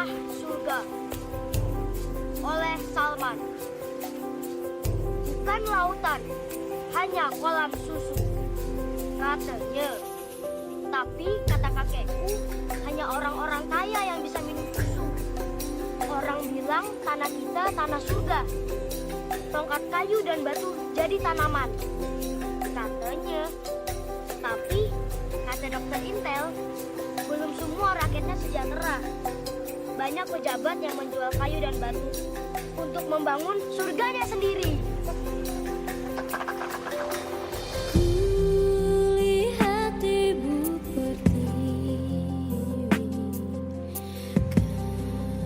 Tanah Surga oleh Salman. Bukan lautan, hanya kolam susu, katanya. Tapi kata kakekku, hanya orang-orang kaya yang bisa minum susu. Orang bilang tanah kita tanah surga. Tongkat kayu dan batu jadi tanaman, katanya. Tapi kata dokter Intel, belum semua rakyatnya sejahtera. Banyak pejabat yang menjual kayu dan batu untuk membangun surganya sendiri. Kulihat ibu pertiwi,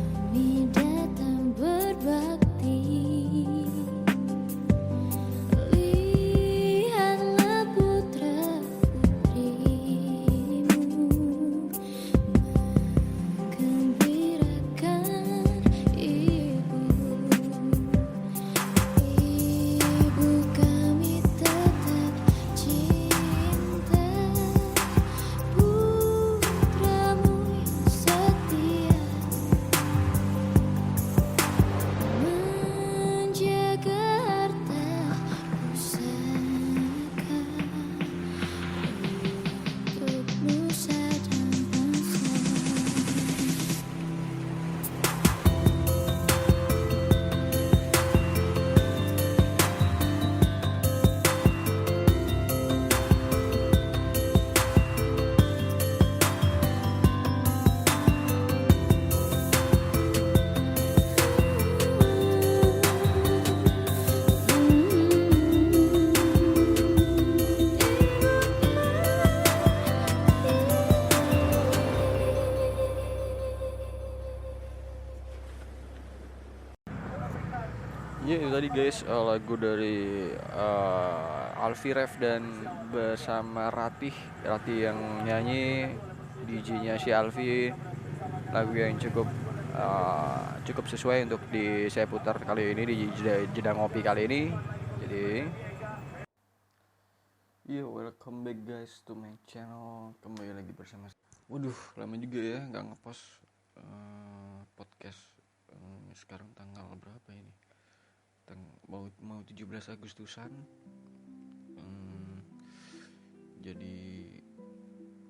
kami datang berbakti. Lihatlah putra putrimu menggembirakan ibu. Ibu kami tetap cinta, putramu yang setia menjaga harta pusaka untuk nusa dan bangsa. Iya itu tadi guys, lagu dari Alfi Rev dan bersama Ratih yang nyanyi, DJ-nya si Alfi. Lagu yang cukup sesuai untuk saya putar kali ini di jeda ngopi kali ini. Jadi welcome back guys to my channel. Kembali lagi bersama. Waduh, lama juga ya nggak ngepost podcast. Sekarang tanggal berapa ini? Mau 17 Agustusan. Jadi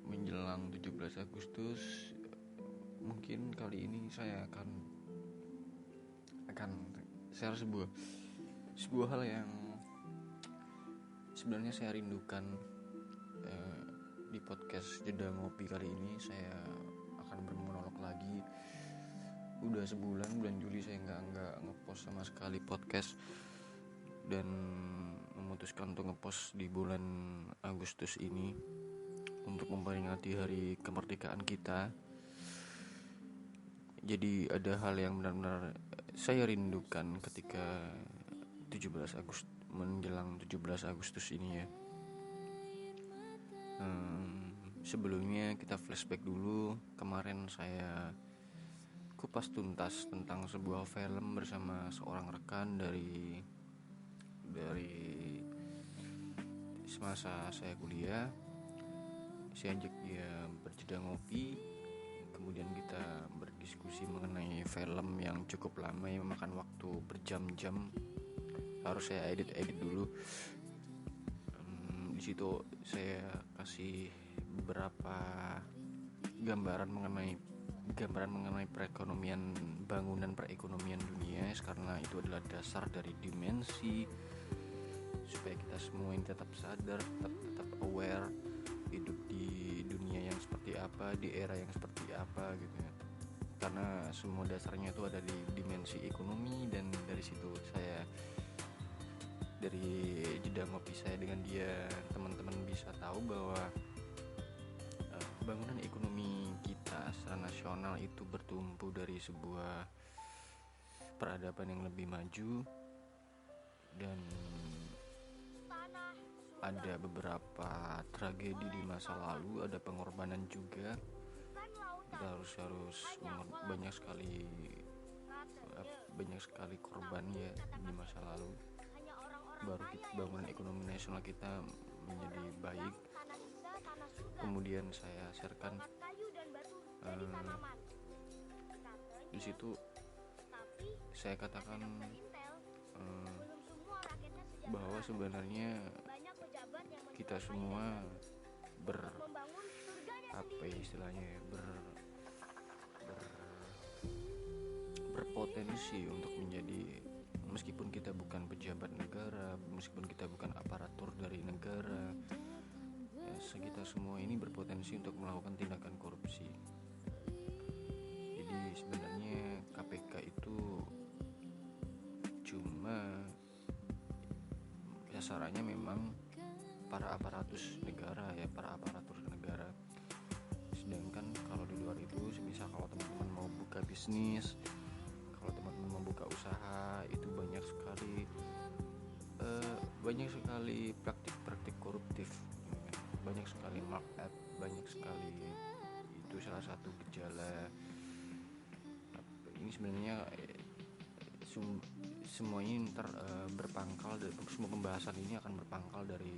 menjelang 17 Agustus mungkin kali ini saya akan share sebuah hal yang sebenarnya saya rindukan. Di podcast jeda ngopi kali ini saya akan bermonolog lagi. Udah bulan Juli saya nggak ngepost sama sekali podcast, dan memutuskan untuk ngepost di bulan Agustus ini untuk memperingati hari kemerdekaan kita. Jadi ada hal yang benar-benar saya rindukan ketika 17 Agustus menjelang 17 Agustus ini ya. Sebelumnya kita flashback dulu. Kemarin saya kupas tuntas tentang sebuah film bersama seorang rekan dari semasa saya kuliah. Saya ajak dia berjeda ngopi, kemudian kita berdiskusi mengenai film yang cukup lama, yang memakan waktu berjam-jam. Harus saya edit dulu. Di situ saya kasih beberapa gambaran mengenai perekonomian, bangunan perekonomian dunia, karena itu adalah dasar dari dimensi supaya kita semua ini tetap sadar, tetap aware hidup di dunia yang seperti apa, di era yang seperti apa gitu ya. Karena semua dasarnya itu ada di dimensi ekonomi, dan dari situ saya, dari jeda ngopi saya dengan dia, teman-teman bisa tahu bahwa bangunan ekonomi kita secara nasional itu bertumpu dari sebuah peradaban yang lebih maju, dan ada beberapa tragedi di masa lalu, ada pengorbanan juga. Kita harus banyak sekali korban ya di masa lalu, baru bangunan ekonomi nasional kita menjadi baik. Kemudian saya sharekan Di situ Tapi saya katakan Intel belum semua raketnya sejahtera. bahwa sebenarnya Banyak pejabat yang kita menyukai semua membangun surganya apa ya sendiri. istilahnya ya, berpotensi untuk menjadi, meskipun kita bukan pejabat negara, meskipun kita bukan aparatur dari negara, ya, kita semua ini berpotensi untuk melakukan tindakan korupsi. Jadi sebenarnya KPK itu cuma sasarannya memang para aparatus negara ya, para aparatur negara. Sedangkan kalau di luar itu, misal kalau teman-teman mau buka bisnis, kalau teman-teman mau buka usaha, itu banyak sekali praktik-praktik koruptif, banyak sekali markup, banyak sekali. Itu salah satu gejala. Ini sebenarnya semua ini berpangkal dari semua pembahasan ini akan berpangkal dari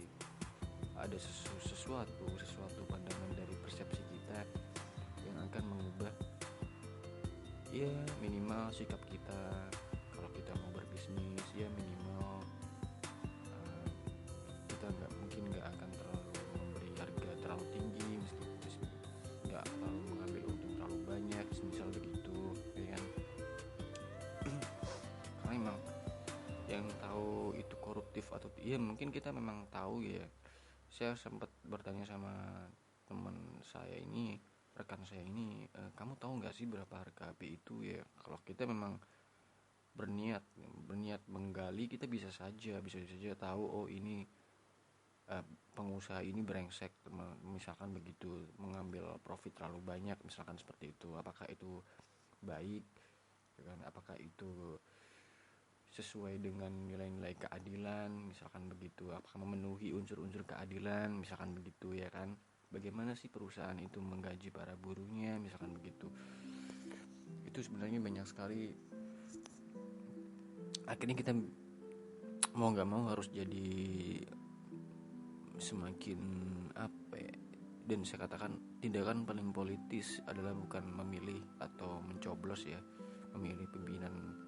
ada sesuatu pandangan dari persepsi kita yang akan mengubah ya minimal sikap kita. Kalau kita mau berbisnis ya minimal kita nggak akan terlalu memberi harga terlalu tinggi, meskipun nggak terlalu mengambil untung terlalu banyak, misal begitu ya kan. Karena memang yang tahu itu koruptif atau iya, mungkin kita memang tahu ya. Saya sempat bertanya sama teman saya ini, rekan saya ini, kamu tahu nggak sih berapa harga HP itu ya? Kalau kita memang berniat menggali, kita bisa saja tahu, oh ini pengusaha ini brengsek, misalkan begitu, mengambil profit terlalu banyak, misalkan seperti itu. Apakah itu baik, apakah itu sesuai dengan nilai-nilai keadilan, misalkan begitu, apakah memenuhi unsur-unsur keadilan, misalkan begitu ya kan. Bagaimana sih perusahaan itu menggaji para buruhnya, misalkan begitu. Itu sebenarnya banyak sekali. Akhirnya kita mau nggak mau harus jadi semakin apa ya, dan saya katakan tindakan paling politis adalah bukan memilih atau mencoblos ya, memilih pimpinan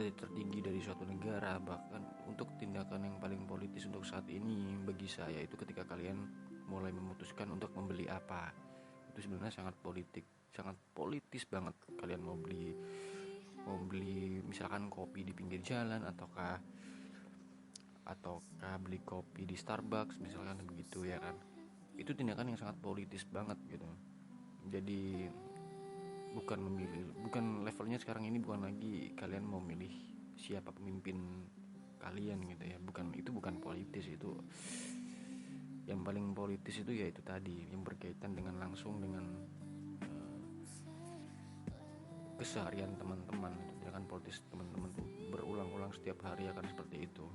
tertinggi dari suatu negara. Bahkan untuk tindakan yang paling politis untuk saat ini bagi saya itu ketika kalian mulai memutuskan untuk membeli apa, itu sebenarnya sangat politis banget. Kalian mau beli misalkan kopi di pinggir jalan, ataukah beli kopi di Starbucks misalkan begitu ya kan. Itu tindakan yang sangat politis banget gitu. Jadi bukan levelnya sekarang ini, bukan lagi kalian mau milih siapa pemimpin kalian gitu ya, itu bukan politis. Itu yang paling politis itu ya itu tadi, yang berkaitan dengan langsung dengan keseharian teman-teman. Tindakan politis teman-teman tuh berulang-ulang setiap hari akan seperti itu.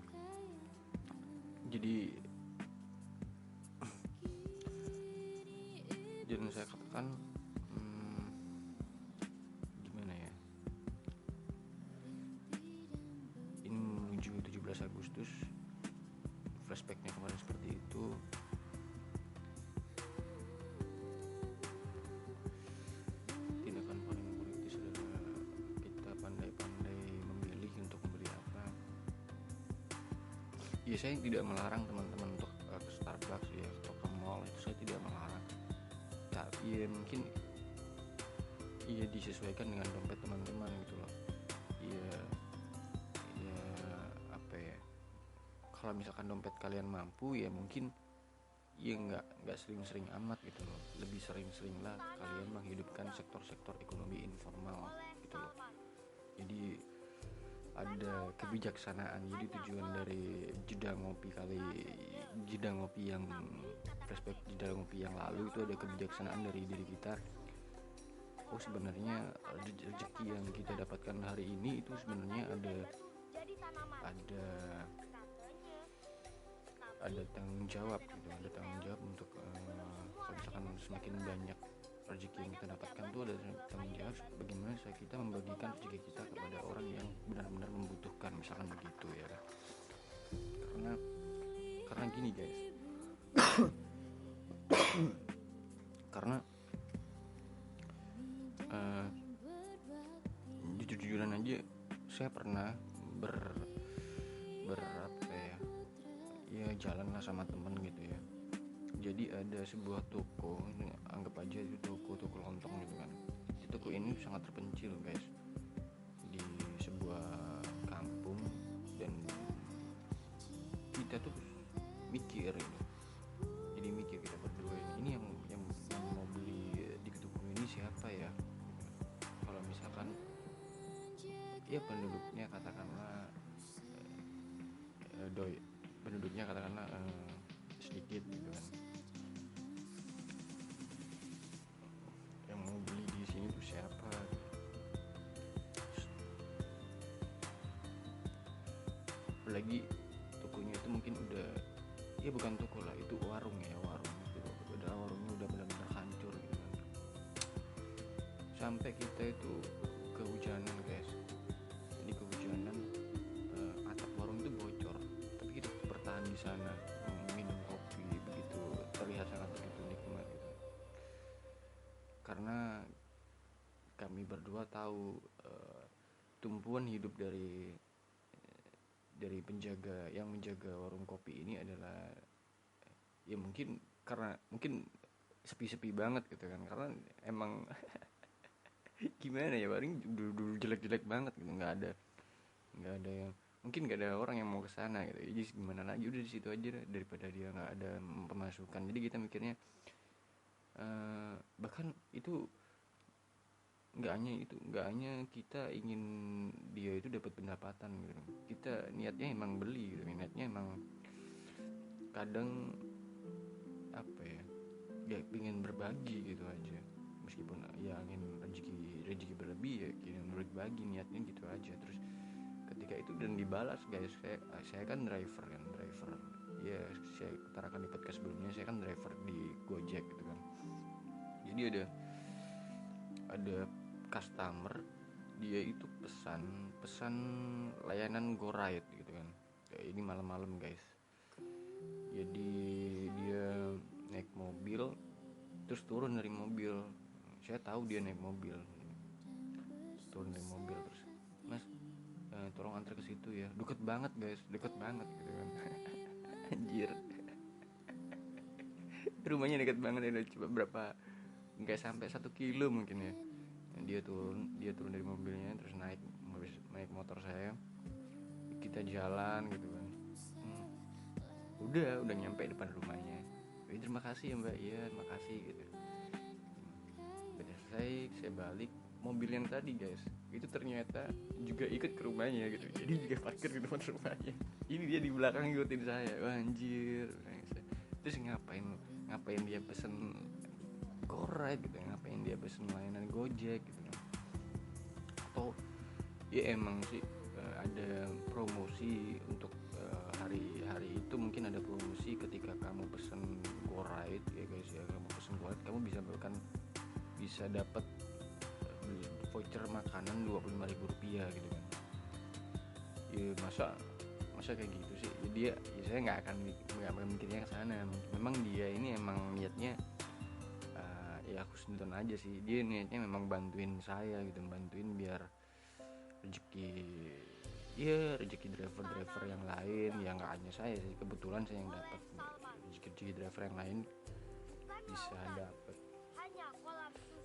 Jadi dan saya katakan menuju 17 Agustus, flashbacknya kemarin seperti itu. Tindakan paling politis adalah kita pandai-pandai memilih untuk membeli apa. Ya saya tidak melarang teman-teman untuk ke Starbucks ya, atau ke mall, itu saya tidak melarang. Tapi ya mungkin ya disesuaikan dengan dompet teman-teman gitu loh. Ya apa ya, kalau misalkan dompet kalian mampu ya mungkin ya nggak sering-sering amat gitu loh, lebih sering-sering lah kalian menghidupkan sektor-sektor ekonomi informal gitu loh. Jadi ada kebijaksanaan. Jadi tujuan dari jeda ngopi yang flashback jeda ngopi yang lalu itu ada kebijaksanaan dari diri kita. Oh sebenarnya rezeki yang kita dapatkan hari ini itu sebenarnya ada tanggung jawab gitu, ada tanggung jawab untuk kalau misalkan semakin banyak rezeki yang kita dapatkan tuh ada tanggung jawab bagaimana kita membagikan rezeki kita kepada orang yang benar-benar membutuhkan, misalkan begitu ya. Karena gini guys, karena lah sama temen gitu ya. Jadi ada sebuah toko, anggap aja itu toko lontong gitu kan. Di toko ini sangat terpencil guys, di sebuah kampung, dan kita tuh mikir gitu. Jadi mikir kita berdua ini yang mau beli di toko ini siapa ya? Kalau misalkan ya penduduknya katakanlah sedikit gitu kan, yang mau beli di sini tuh siapa? Apalagi tokonya itu mungkin udah, ya bukan toko lah, itu warung ya, warungnya udah benar-benar hancur gitu kan. Sampai kita itu kehujanan guys, jadi kehujanan, atap warung itu bocor, tapi kita tetap bertahan di sana minum kopi, begitu terlihat sangat begitu nikmat gitu. Karena kami berdua tahu tumpuan hidup dari penjaga yang menjaga warung kopi ini adalah ya mungkin sepi-sepi banget gitu kan, karena emang gimana ya, paling dulu jelek-jelek banget gitu, nggak ada yang, mungkin nggak ada orang yang mau ke sana gitu. Jadi gimana lagi, udah di situ aja daripada dia nggak ada pemasukan. Jadi kita mikirnya bahkan itu nggak hanya kita ingin dia itu dapat pendapatan gitu. Kita niatnya emang beli gitu, niatnya emang kadang apa ya, pengen berbagi gitu aja, meskipun ya ingin rezeki berlebih ya ingin berbagi, niatnya gitu aja. Terus ketika itu dan dibalas guys, saya kan driver ya, saya utarakan di podcast sebelumnya, saya kan driver di Gojek gitu kan. Jadi ada customer, dia itu pesan layanan GoRide gitu kan. Ini malam-malam guys, jadi dia naik mobil, terus turun dari mobil. Saya tahu dia naik mobil, turun dari mobil, terus mas tolong antar ke situ ya, deket banget guys, deket banget gitu kan. Anjir, rumahnya deket banget ya, coba berapa, nggak sampai 1 kilo mungkin ya. Dia turun dari mobilnya, terus naik motor saya, kita jalan gitu kan. Udah nyampe depan rumahnya. Terima kasih ya mbak, iya terima kasih gitu. Udah selesai, saya balik, mobil yang tadi guys itu ternyata juga ikut ke rumahnya gitu, jadi juga parkir di depan rumahnya. Ini dia di belakang ngikutin saya. Wah, anjir. Terus ngapain dia pesen GoRide gitu, ngapain dia pesen layanan Gojek gitu kan. Atau ya emang sih ada promosi untuk hari itu, mungkin ada promosi ketika kamu pesen GoRide ya guys ya, kamu pesen GoRide kamu bisa dapat voucher makanan Rp25.000 gitu kan. Ya masa kayak gitu sih. Jadi ya saya nggak akan mikirnya ke sana. Memang dia ini emang niatnya ya aku sentuhan aja sih, dia niatnya memang bantuin saya gitu, bantuin biar rezeki driver yang lain, ya nggak hanya saya sih, kebetulan saya yang dapat, rezeki driver yang lain bisa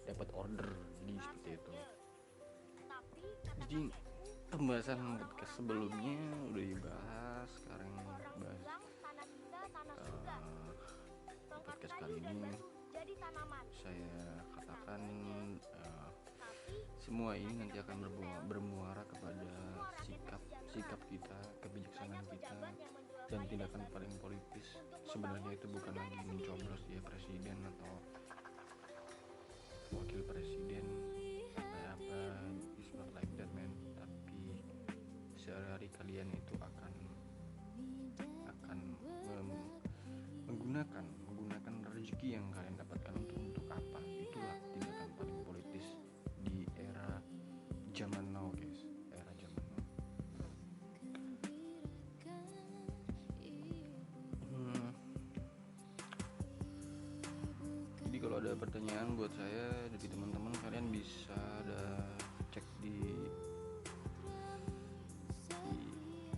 dapat order di seperti itu. Jadi pembahasan podcast sebelumnya udah dibahas, sekarang bahas podcast kali ini saya katakan semua ini nanti akan bermuara kepada sikap kita, kebijaksanaan kita, dan tindakan paling politis. Sebenarnya itu bukan lagi mencoblos dia presiden atau wakil presiden apa, it's not like that man. Tapi sehari-hari kalian itu akan menggunakan rezeki yang kalian dapatkan untuk apa. Itulah tindakan paling politis di era zaman now guys, era zaman now. Jadi kalau ada pertanyaan buat saya dari teman-teman, kalian bisa cek di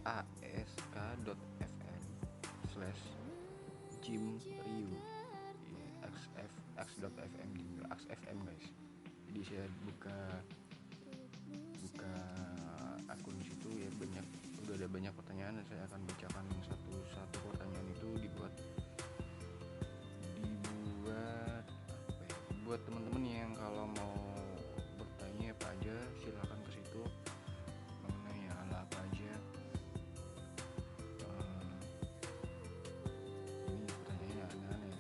ask.fm/ Sim Ryu x.fm juga xfm guys. Jadi saya buka akun di situ ya, udah ada banyak pertanyaan dan saya akan bacakan satu pertanyaan itu dibuat apa ya, buat teman-teman yang kalau mau bertanya apa aja silakan ke situ mengenai hal apa aja. Ini pertanyaannya aneh-aneh,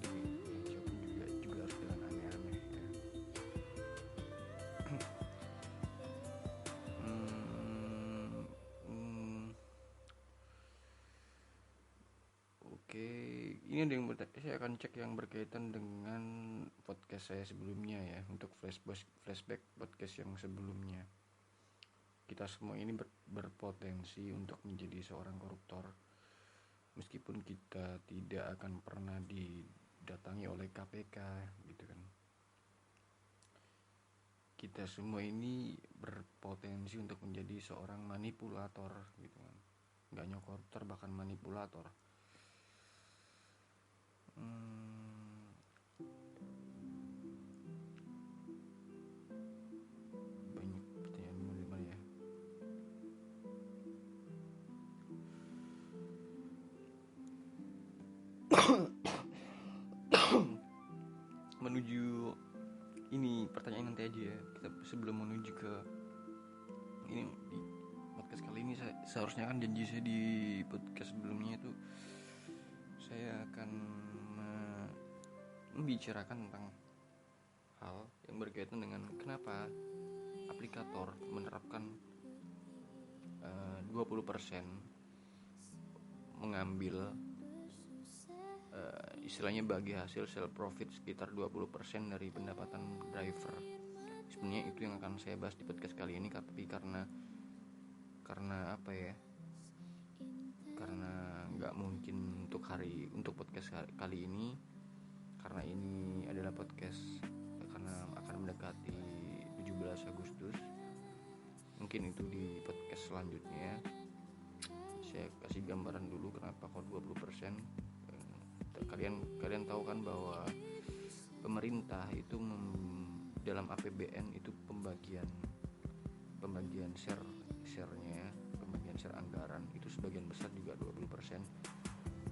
jadi jawabnya juga harus dengan aneh-aneh ya. Oke, ini ada yang saya akan cek yang berkaitan dengan podcast saya sebelumnya ya, untuk flashback podcast yang sebelumnya. Kita semua ini berpotensi untuk menjadi seorang koruptor, meskipun kita tidak akan pernah didatangi oleh KPK gitu kan. Kita semua ini berpotensi untuk menjadi seorang manipulator gitu kan. Gak hanya koruptor, bahkan manipulator. Banyak pertanyaan dari mana ya. Menuju ini pertanyaan nanti aja ya, kita sebelum menuju ke ini di podcast kali ini. Seharusnya kan janji saya di podcast sebelumnya itu saya akan membicarakan tentang hal yang berkaitan dengan kenapa aplikator menerapkan 20% mengambil istilahnya bagi hasil sell profit sekitar 20% dari pendapatan driver. Sebenarnya itu yang akan saya bahas di podcast kali ini, tapi karena apa ya, karena nggak mungkin untuk podcast kali ini, karena ini adalah podcast karena akan mendekati 17 Agustus. Mungkin itu di podcast selanjutnya saya kasih gambaran dulu kenapa kok 20%. Kalian tahu kan bahwa pemerintah itu dalam APBN itu pembagian share-nya, pembagian share anggaran itu sebagian besar juga 20%.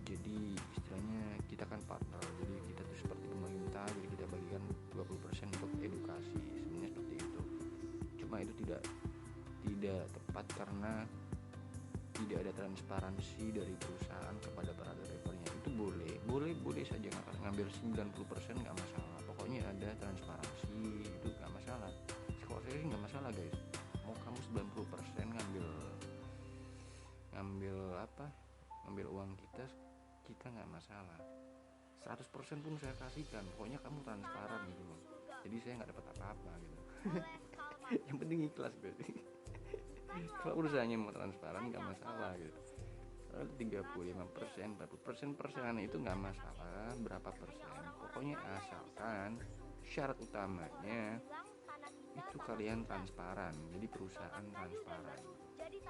Jadi istilahnya kita kan partner, jadi kita tuh seperti pemerintah, jadi kita bagikan 20% untuk edukasi, sebenarnya seperti itu. Cuma itu tidak tepat karena tidak ada transparansi dari perusahaan kepada para drivernya. Itu boleh saja ngambil 90% nggak masalah, pokoknya ada transparansi itu nggak masalah. Kalau saya sih nggak masalah guys, mau kamu 90% ngambil uang kita nggak masalah, 100% pun saya kasihkan, pokoknya kamu transparan gitu loh. Jadi saya nggak dapat apa-apa gitu. Yang penting ikhlas guys. Kalau urusannya mau transparan nggak masalah gitu. 35%, 40% persenan itu nggak masalah, berapa persen, pokoknya asalkan syarat utamanya itu kalian transparan. Jadi perusahaan transparan.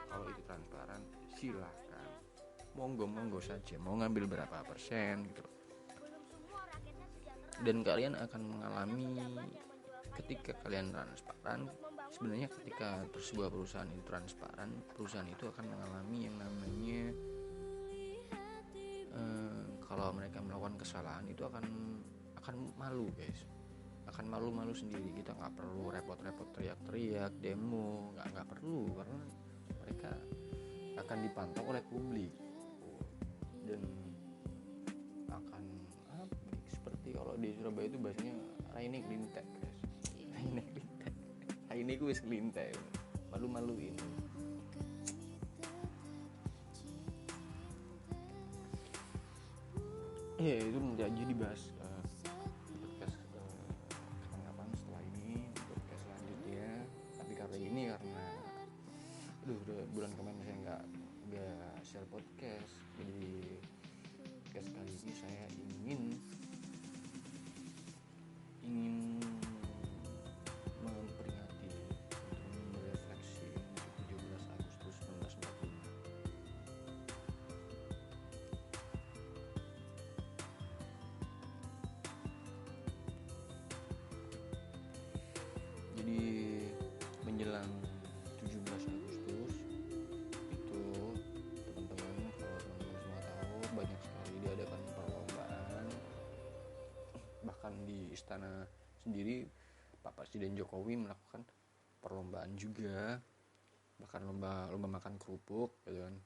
Kalau itu transparan silahkan, monggo saja mau ngambil berapa persen gitu. Dan kalian akan mengalami ketika kalian transparan, sebenarnya ketika sebuah perusahaan itu transparan, perusahaan itu akan mengalami yang namanya kalau mereka melakukan kesalahan itu akan malu guys, akan malu sendiri. Kita nggak perlu repot-repot teriak-teriak demo, nggak perlu, karena mereka akan dipantau oleh publik dan akan seperti kalau di Surabaya itu bahasanya raine glintek guys. Raine gue glintek, malu-maluin. Ya itu menjadi dibahas podcast kapan-kapan setelah ini, podcast selanjutnya. Tapi kali ini karena udah bulan kemarin saya nggak share podcast, jadi podcast kali ini saya ingin memperingati untuk merefleksi 17 Agustus 1945. bahkan di istana sendiri Pak Presiden Jokowi melakukan perlombaan juga, bahkan lomba makan kerupuk gitu kan.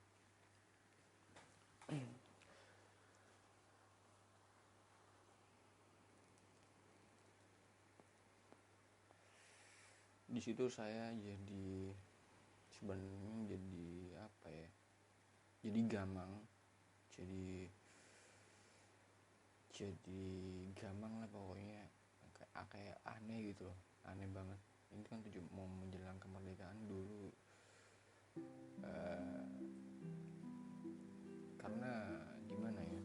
Di situ saya jadi sebenarnya jadi apa ya, jadi gamang, jadi gamang lah pokoknya, kayak aneh gitu loh, aneh banget. Ini kan mau menjelang kemerdekaan dulu, karena gimana ya,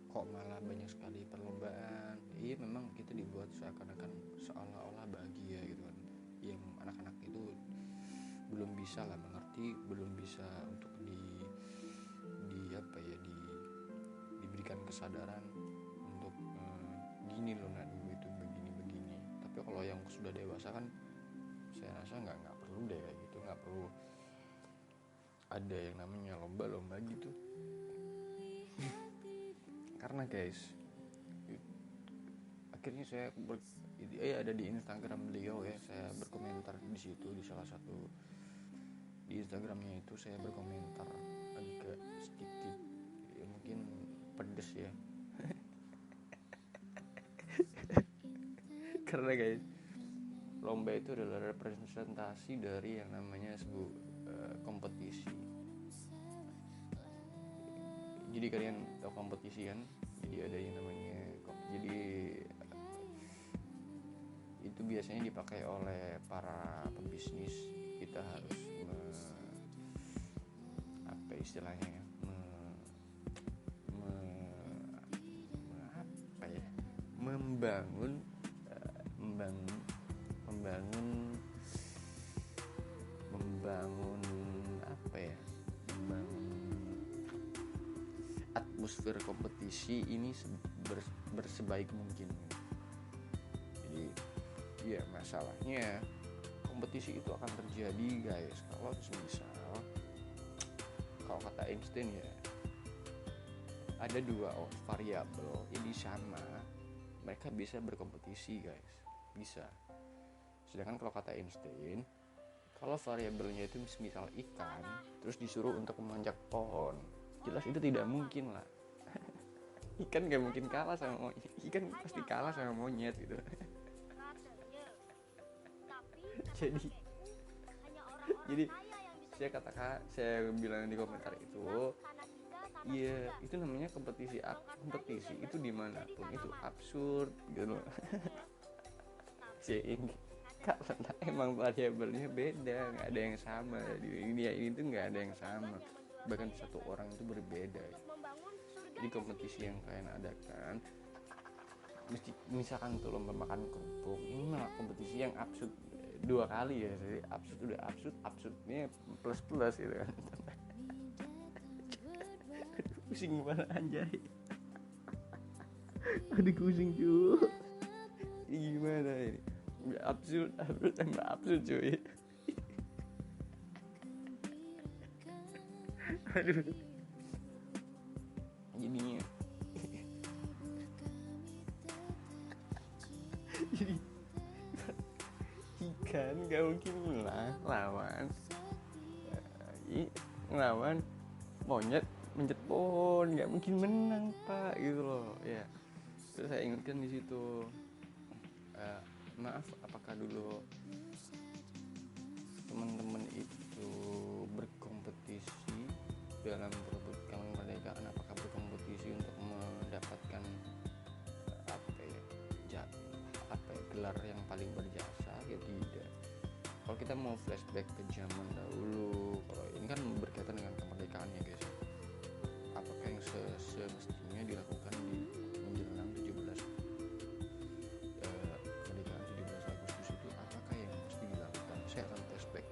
kok malah banyak sekali perlombaan. Iya memang kita dibuat seakan-akan seolah-olah bahagia gitu kan, yang anak-anak itu belum bisa lah mengerti, belum bisa untuk diberikan kesadaran untuk gini loh nak, itu begini. Tapi kalau yang sudah dewasa kan saya rasa nggak perlu deh kayak gitu, nggak perlu ada yang namanya lomba-lomba gitu. Karena guys, akhirnya saya ada di Instagram beliau ya, saya berkomentar di situ, di salah satu di Instagramnya itu saya berkomentar agak sedikit ya, mungkin pedes ya. Karena guys, lomba itu adalah representasi dari yang namanya kompetisi. Jadi kalian tahu kompetisi kan? Jadi ada yang namanya jadi itu biasanya dipakai oleh para pebisnis. Kita harus apa istilahnya ya? Membangun apa ya? Membangun atmosfer kompetisi ini bersebaik mungkin. Jadi ya masalahnya kompetisi itu akan terjadi guys kalau misal, kalau kata Einstein ya, ada dua variabel ini sama, mereka bisa berkompetisi guys, bisa. Sedangkan kalau kata Einstein, kalau variabelnya itu misal ikan terus disuruh untuk memanjat pohon, jelas itu tidak mungkin lah. Ikan gak mungkin kalah sama monyet, ikan pasti kalah sama monyet gitu. jadi saya bilang di komentar itu, iya itu namanya kompetisi itu dimanapun itu absurd gitu loh. Karena emang variabelnya beda, nggak ada yang sama di dunia ini tuh, nggak ada yang sama, bahkan satu orang itu berbeda. Jadi kompetisi yang kalian adakan, misalkan tuh lomba makan kerupuk, ini malah kompetisi yang absurd dua kali ya. Jadi absurdnya plus gitu kan. Pusing banget anjay. Aduh pusing cuy. Gimana ini? Absurd cuy. Aduh. Jadinya jadi ikan gak mungkin ngelawan monyet menjat pohon, nggak mungkin menang pak gitu loh ya. Terus saya ingatkan di situ, maaf apakah dulu teman-teman itu berkompetisi dalam perebutkan kemerdekaan, apakah berkompetisi untuk mendapatkan gelar yang paling berjasa ya? Tidak. Kalau kita mau flashback ke zaman dahulu, kalau ini kan berkaitan dengan kemerdekaan ya guys, apakah yang semestinya dilakukan di menjelang 17 kemerdekaan 17 Agustus itu, apakah yang mesti dilakukan? Saya akan flashback.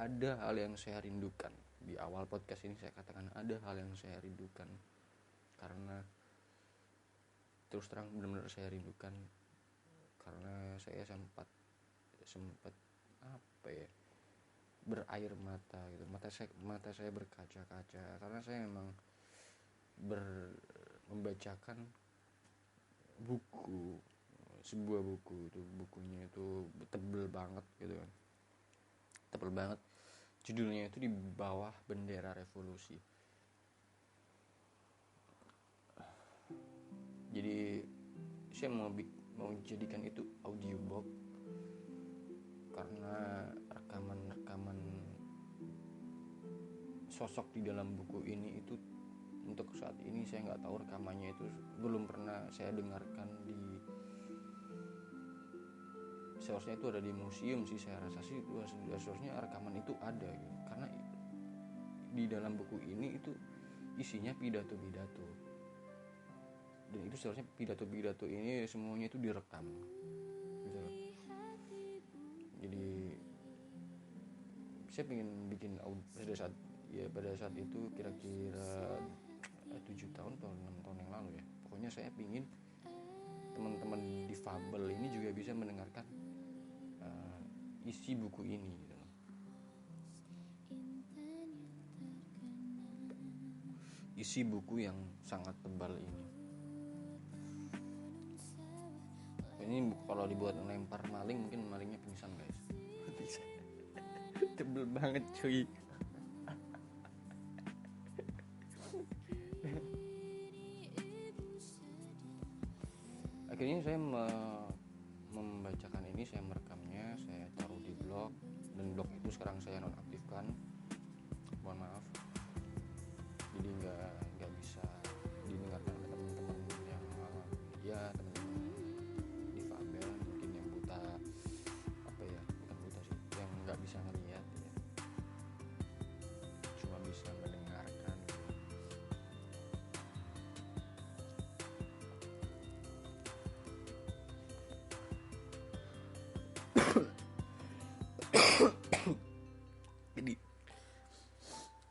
Ada hal yang saya rindukan. Di awal podcast ini saya katakan ada hal yang saya rindukan, karena terus terang benar-benar saya rindukan, karena saya sempat apa ya, berair mata gitu, mata saya berkaca-kaca, karena saya memang membacakan buku, sebuah buku. Itu bukunya itu tebel banget gitu kan, tebel banget. Judulnya itu Di Bawah Bendera Revolusi. Jadi saya mau jadikan itu audiobook karena rekaman sosok di dalam buku ini itu untuk saat ini saya nggak tahu rekamannya itu belum pernah saya dengarkan di, seharusnya itu ada di museum sih, saya rasa sih itu seharusnya rekaman itu ada gitu. Karena di dalam buku ini itu isinya pidato-pidato, dan itu seharusnya pidato-pidato ini semuanya itu direkam gitu. Jadi saya pengen bikin pada saat itu kira-kira 7 tahun atau 6 tahun yang lalu ya. Pokoknya saya pengen teman-teman difabel ini juga bisa mendengarkan isi buku ini gitu. Isi buku yang sangat tebal ini. Ini kalau dibuat lempar maling mungkin malingnya pingsan guys. Tebel banget cuy. Akhirnya saya membacakan ini, saya merekamnya, saya taruh di blog, dan blog itu sekarang saya nonaktifkan. Mohon maaf. Jadi nggak bisa didengarkan ke teman-teman yang ya teman-teman difabel, mungkin yang buta, apa ya, bukan buta sih, yang nggak bisa ngelihat ya, cuma bisa mendengarkan. Jadi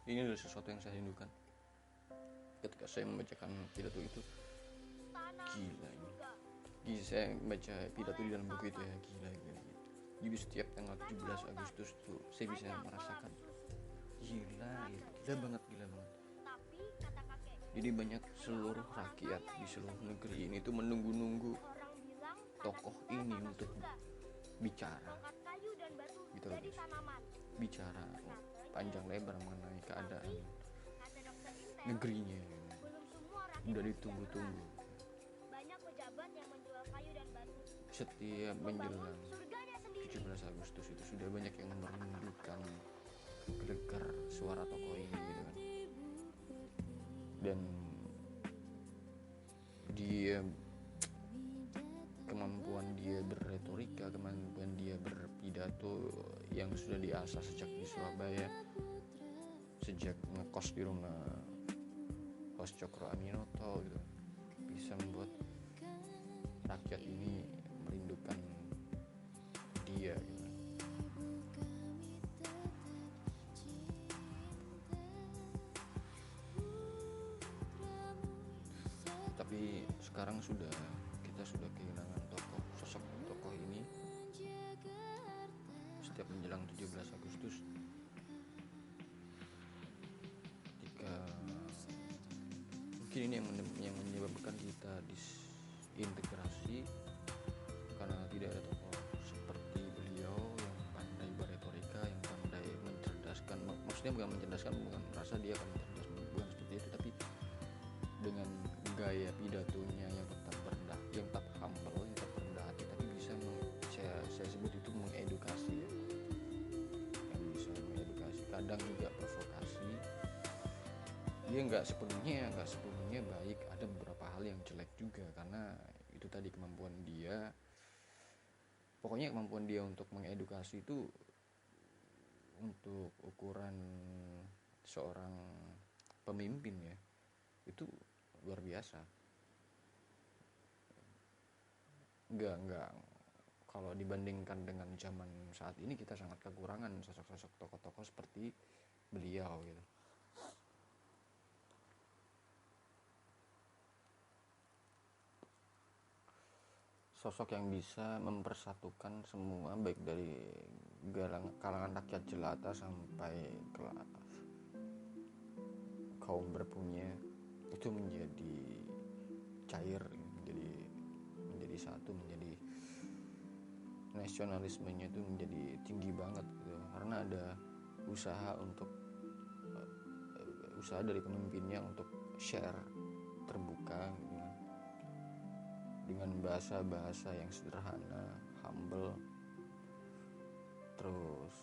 ini adalah sesuatu yang saya rindukan ketika saya membacakan pidato itu. Gila ini. Gila, saya membaca pidato di dalam buku itu ya, gila. Jadi setiap tanggal 17 Agustus tuh saya bisa merasakan gila banget. Jadi banyak seluruh rakyat di seluruh negeri ini tuh menunggu-nunggu tokoh ini untuk bicara gitu loh guys. Bicara panjang lebar mengenai keadaan negerinya, udah ditunggu-tunggu. Setiap menjelang 17 Agustus itu sudah banyak yang merindukan gegar suara tokoh ini gitu kan. Dan dia, kemampuan dia berretorika, kemampuan dia berpidato yang sudah diasah sejak di Surabaya, sejak ngekos di rumah host Cokro Aminoto gitu, bisa membuat rakyat ini merindukan dia gitu. Tapi sekarang kita sudah kehilangan sosok tokoh ini. Setiap menjelang 17 Agustus, ketika mungkin ini yang menyebabkan kita disintegrasi karena tidak ada tokoh seperti beliau yang pandai berretorika, yang pandai mencerdaskan. Maksudnya bukan mencerdaskan, bukan merasa dia akan cerdas, bukan seperti itu, tapi dengan gaya pidatonya yang tetap rendah, yang tetap humble, yang tetap rendah hati, tapi bisa saya sebut itu mengedukasi ya. Yang bisa mengedukasi, kadang juga provokasi. Dia nggak sepenuhnya baik, ada beberapa hal yang jelek juga, karena itu tadi kemampuan dia. Pokoknya kemampuan dia untuk mengedukasi itu untuk ukuran seorang pemimpin ya, itu luar biasa. Enggak, kalau dibandingkan dengan zaman saat ini kita sangat kekurangan sosok-sosok tokoh-tokoh seperti beliau gitu. Sosok yang bisa mempersatukan semua, baik dari kalangan rakyat jelata sampai kelas kaum berpunya, itu menjadi cair, menjadi satu, menjadi nasionalismenya itu menjadi tinggi banget gitu, karena ada usaha dari pemimpinnya untuk share terbuka gitu kan, dengan bahasa yang sederhana, humble. Terus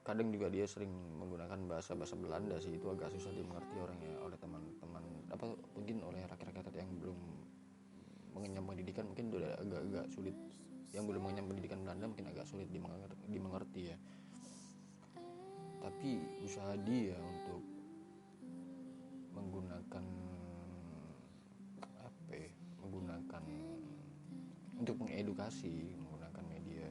kadang juga dia sering menggunakan bahasa Belanda sih, itu agak susah dimengerti orangnya oleh teman-teman, mungkin oleh rakyat-rakyat yang belum mengenyam pendidikan, mungkin udah agak sulit, yang belum mengenyam pendidikan Belanda mungkin agak sulit dimengerti ya. Tapi usaha dia untuk menggunakan untuk mengedukasi, menggunakan media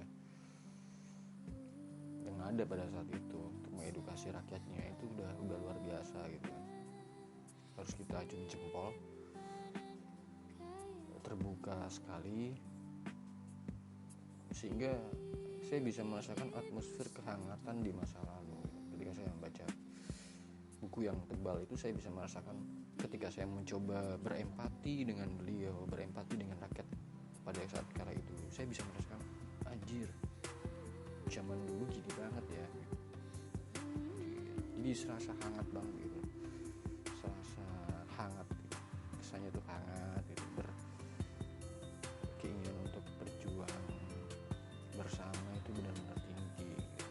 yang ada pada saat itu untuk mengedukasi rakyatnya, itu udah luar biasa gitu kan. Harus kita acungi jempol, terbuka sekali, sehingga saya bisa merasakan atmosfer kehangatan di masa lalu. Ketika saya membaca buku yang tebal itu, saya bisa merasakan ketika saya mencoba berempati dengan beliau, berempati dengan rakyat pada saat kala itu, saya bisa merasakan, anjir, zaman dulu gini banget ya. Jadi serasa hangat banget gitu, serasa hangat gitu. Kesannya tuh hangat gitu, keinginan untuk berjuang bersama itu benar-benar tinggi gitu.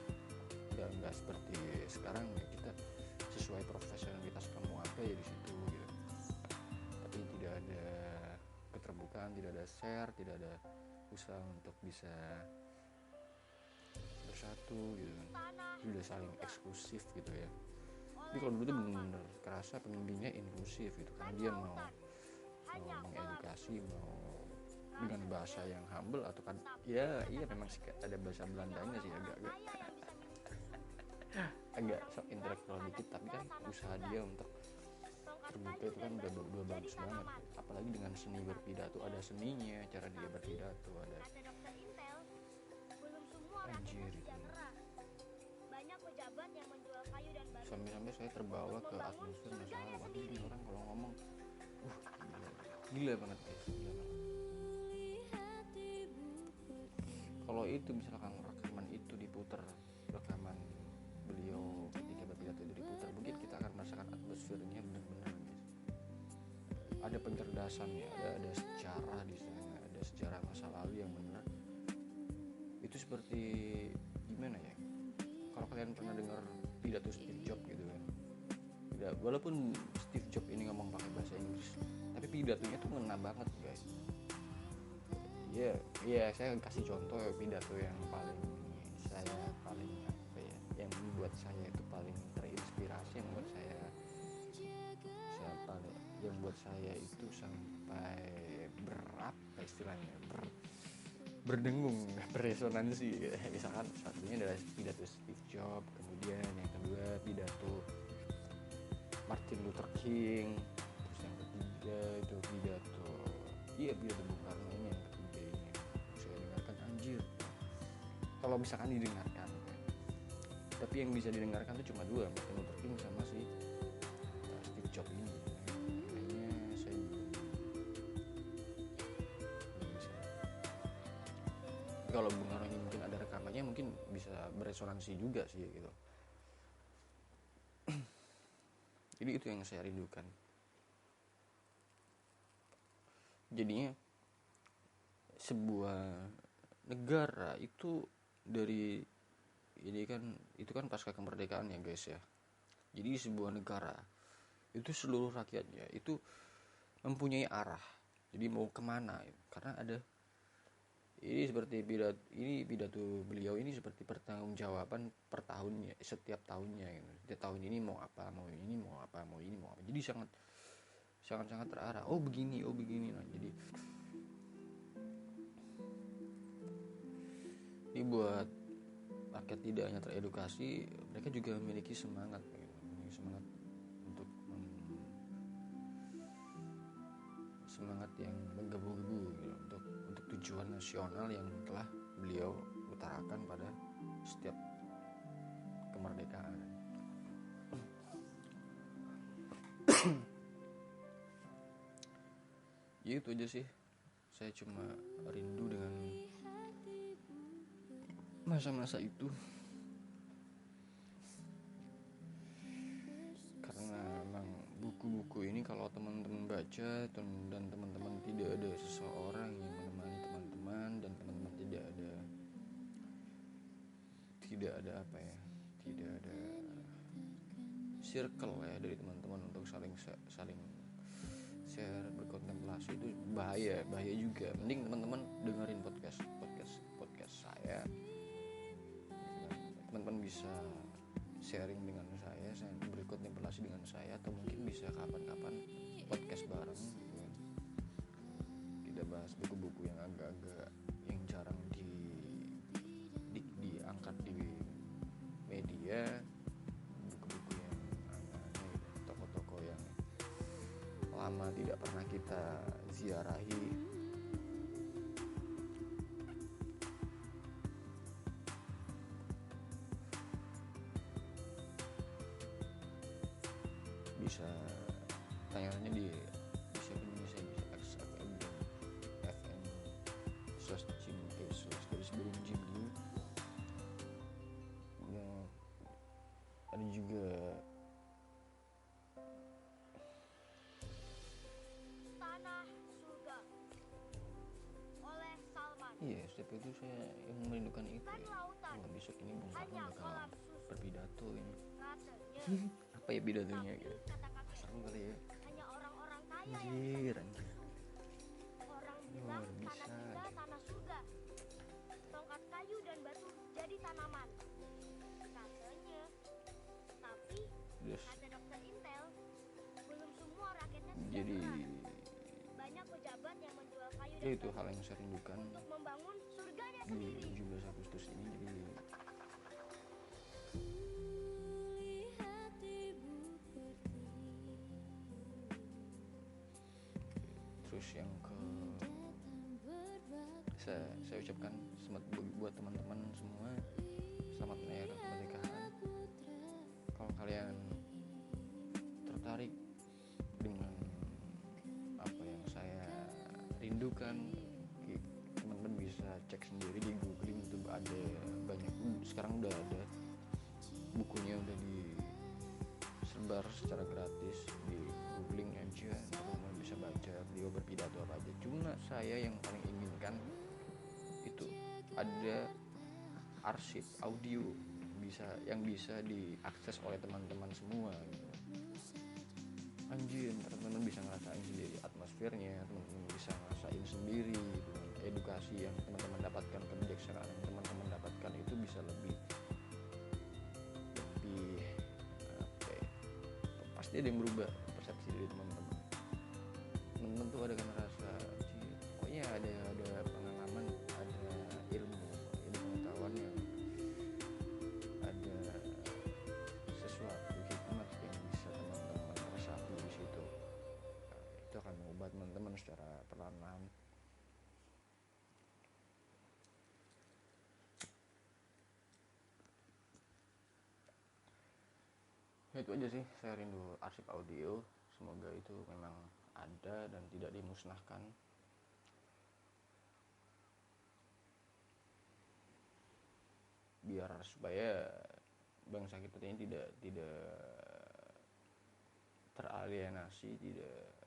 Nggak seperti sekarang ya, kita sesuai profesionalitas kamu apa ya di situ gitu. Tapi tidak ada keterbukaan, tidak ada share, tidak ada usaha untuk bisa bersatu gitu kan. Sudah saling eksklusif gitu ya. Tapi kalau dulu tuh benar-benar kerasa pemimpinnya inklusif gitu, karena dia mau mengedukasi, mau dengan bahasa yang humble, atau kan ya iya memang sih ada bahasa Belandanya sih, agak sok intelektual dikit, tapi kan usaha dia untuk terbuka itu kan udah bagus banget. Apalagi dengan seni berpidato, ada seninya, cara dia berpidato, ada anjir itu. Sampai saya terbawa ke atmosfer masa lalu. Ini orang kalau ngomong gila banget guys, gila banget. Kalau itu misalkan rekaman itu diputar, rekaman beliau ketika berpidato itu diputar, mungkin kita akan merasakan atmosfernya benar-benar guys. Ada pencerdasannya, ada sejarah di sana, ada sejarah masa lalu yang benar. Itu seperti gimana ya, kalau kalian pernah dengar pidato Steve Jobs gitu kan, walaupun Steve Jobs ini ngomong pakai bahasa Inggris, tapi pidatonya tuh ngena banget guys. Ya saya kasih contoh pidato yang paling yang membuat saya itu paling terinspirasi, yang membuat saya itu sampai berapa istilahnya, berdengung, beresonansi. Misalkan satunya adalah pidato Steve Jobs, kemudian yang kedua pidato Martin Luther King, terus yang ketiga itu pidato Bung Karno. Ini yang ketiga ini saya dengarkan, anjir, kalau misalkan didengarkan, tapi yang bisa didengarkan tuh cuma dua, Martin Luther King sama si Steve Jobs ini. Kayaknya saya belum bisa. Kalau Bung Karno ini mungkin ada rekamannya, mungkin bisa beresonansi juga sih gitu. Jadi itu yang saya rindukan. Jadinya sebuah negara itu itu kan pasca kemerdekaan ya guys ya. Jadi sebuah negara itu seluruh rakyatnya itu mempunyai arah. Jadi mau kemana? Karena ada ini seperti pidato beliau ini seperti pertanggungjawaban per tahunnya, setiap tahunnya gitu. Setiap tahun ini mau apa, mau ini mau apa. Jadi sangat terarah. Oh begini. Nah, jadi ini buat rakyat tidak hanya teredukasi, mereka juga memiliki semangat untuk semangat yang menggebu-gebu gitu, untuk tujuan nasional yang telah beliau utarakan pada setiap kemerdekaan. Ya itu aja sih saya cuma rindu dengan masa-masa itu, karena memang buku-buku ini kalau teman-teman baca dan teman-teman tidak ada seseorang yang menemani teman-teman, dan teman-teman tidak ada circle ya dari teman-teman untuk saling share, berkontemplasi, itu bahaya juga. Mending teman-teman dengerin podcast saya, teman-teman bisa sharing dengan saya berkontemplasi dengan saya, atau mungkin bisa kapan-kapan podcast bareng gitu. Kita bahas buku-buku yang agak-agak yang jarang diangkat di media, buku-buku yang aneh-aneh, toko-toko yang lama tidak pernah kita ziarahi. Bisa tanya-tanya di bisa XFM FM /jim dulu. Ada juga Tanah Surga oleh Salman. iya, setiap itu saya yang merindukan itu Kan ya. lautan, Wah, besok ini Bung Karno hanya bakal kolam susu. berpidato ini. Katanya, Apa ya pidatonya tapi gitu? kata kakek, Seru kali ya. hanya orang-orang kaya yang bisa Anjir. Orang bilang Luar biasa. tanah kita tanah surga. Tongkat kayu dan batu jadi tanaman. Katanya. Tapi Terus kata dokter Intel, belum semua rakyatnya jadi sejahtera. Banyak pejabat yang menjual kayu ya dan itu batu hal yang saya rindukan untuk membangun surganya di sendiri. 17 Agustus ini. Jadi Lihat ibu pergi, terus yang datang berbakti. saya ucapkan selamat buat teman-teman semua, selamat merayakan kemerdekaan. Kalau kalian tertarik dengan apa yang saya rindukan, teman-teman bisa cek sendiri di googling, itu ada banyak, sekarang udah ada bukunya, udah disebar secara gratis di googling aja, teman-teman bisa baca beliau berpidato apa aja. Cuma saya yang paling inginkan itu ada arsip audio yang bisa diakses oleh teman-teman semua gitu. Anjir, teman-teman bisa ngerasain sendiri atmosfernya, teman-teman bisa ngerasain sendiri gitu. Edukasi yang teman-teman dapatkan, kebijaksanaan yang teman-teman dapatkan itu bisa lebih apa ya, pasti ada yang berubah persepsi dari teman-teman tuh ada kan rasa pokoknya ada pengalaman, ada ilmu, ada pengetahuan, yang ada sesuatu hikmat yang bisa teman-teman resapi di situ. Itu akan mengubah teman-teman secara perlahan-lahan. Itu aja sih, saya rindu arsip audio. Semoga itu memang ada dan tidak dimusnahkan. Biar supaya bangsa kita ini tidak teralienasi, tidak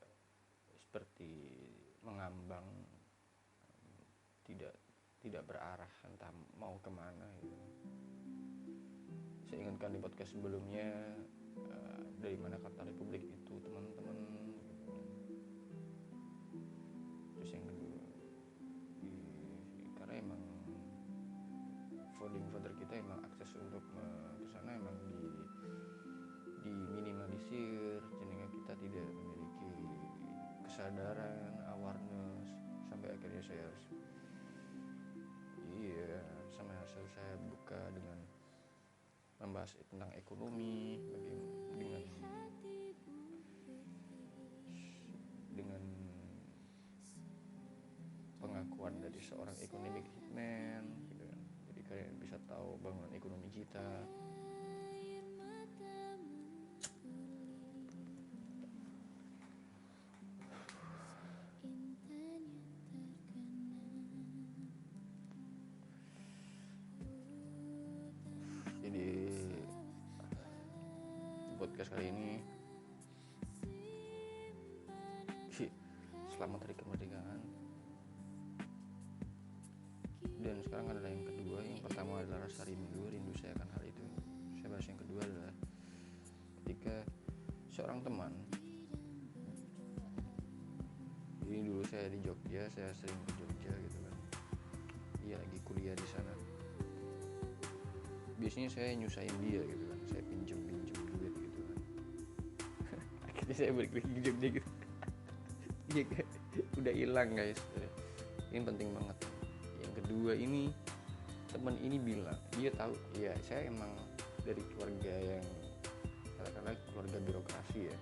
seperti mengambang, tidak berarah entah mau kemana gitu. Saya ingatkan di podcast sebelumnya, dari mana kata republik itu teman-teman gitu. Terus yang kedua, karena emang founding father kita emang akses untuk ke sana emang diminimalisir, sehingga kita tidak memiliki kesadaran, awareness, sampai akhirnya saya harus saya buka dengan membahas tentang ekonomi, dengan pengakuan dari seorang economic hitman gitu. Jadi kalian bisa tahu bangunan ekonomi kita. podcast kali ini. Selamat Hari Kemerdekaan. Dan sekarang adalah yang kedua. Yang pertama adalah rasa rindu saya akan hal itu. Saya bahas yang kedua adalah ketika seorang teman. Ini dulu saya di Jogja, saya sering ke Jogja gitu kan. Dia lagi kuliah di sana. Biasanya saya nyusahin dia gitu kan, saya pinjem duit gitu kan. Akhirnya saya balik lagi ke Jogja gitu. Dia udah hilang guys. Ini penting banget. Yang kedua ini, teman ini bilang, dia tahu ya saya emang dari keluarga yang katakanlah keluarga birokrasi ya.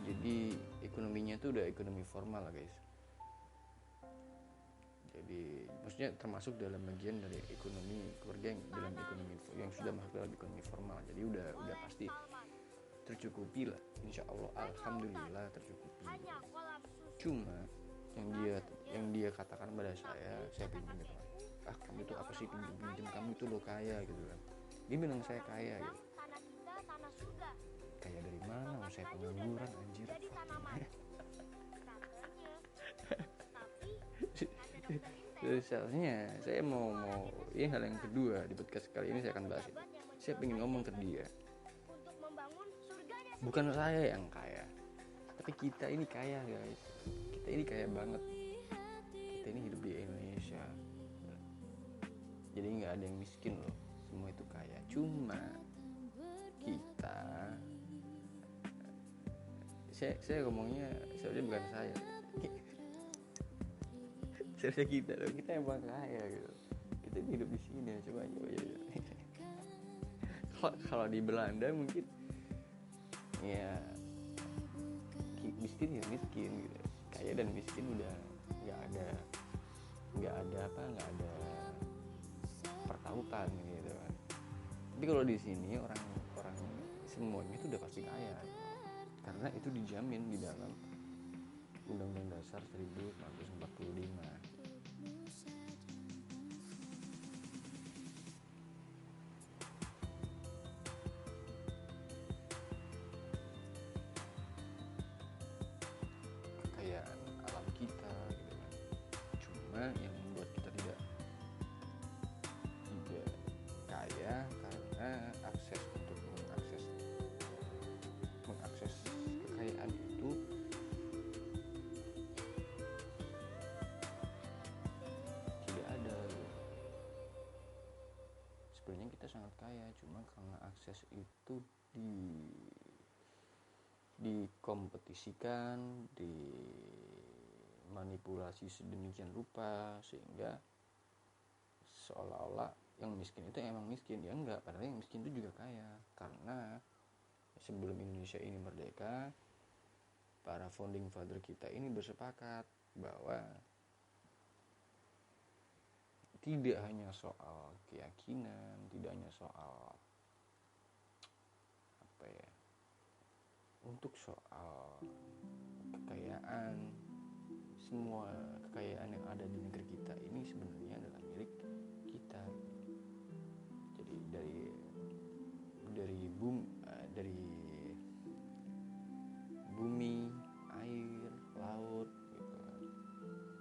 Jadi ekonominya tuh udah ekonomi formal lah guys. Jadi maksudnya termasuk dalam bagian dari ekonomi keluarga yang dalam ekonomi yang sudah masuk dalam ekonomi formal. Jadi udah pasti tercukupi lah, insya Allah, alhamdulillah tercukupi. Cuma yang dia katakan pada saya pinjam gitu kan, kamu itu apa sih pinjam, kamu itu lo kaya gitu kan. Dia bilang saya kaya gitu. Kaya dari mana? Saya pengangguran anjir. Seharusnya saya mau ini hal yang kedua di podcast kali ini saya akan bahas itu. Saya pengen ngomong ke dia, bukan saya yang kaya, tapi kita ini kaya guys. Kita ini kaya banget. Kita ini hidup di Indonesia. Jadi nggak ada yang miskin loh. Semua itu kaya. Cuma kita, saya ngomongnya sebenarnya bukan saya. Seharusnya kita loh. Kita emang kaya gitu. Kita ini hidup di sini. Coba. Kalau di Belanda mungkin ya miskin ya miskin gitu, kaya dan miskin udah nggak ada pertautan gitu kan. Tapi kalau di sini orang semuanya itu udah pasti kaya karena itu dijamin di dalam Undang-Undang Dasar 1945. Kekayaan alam kita gitu kan. Cuma yang membuat kita tidak kaya karena akses untuk mengakses kekayaan itu tidak ada gitu. Sebenarnya kita sangat kaya, cuma karena akses itu dikompetisikan, dimanipulasi sedemikian rupa sehingga seolah-olah yang miskin itu emang miskin. Ya enggak, padahal yang miskin itu juga kaya. Karena sebelum Indonesia ini merdeka, para founding father kita ini bersepakat bahwa tidak hanya soal keyakinan, tidak hanya soal untuk soal kekayaan, semua kekayaan yang ada di negeri kita ini sebenarnya adalah milik kita. Jadi dari bumi, air, laut gitu.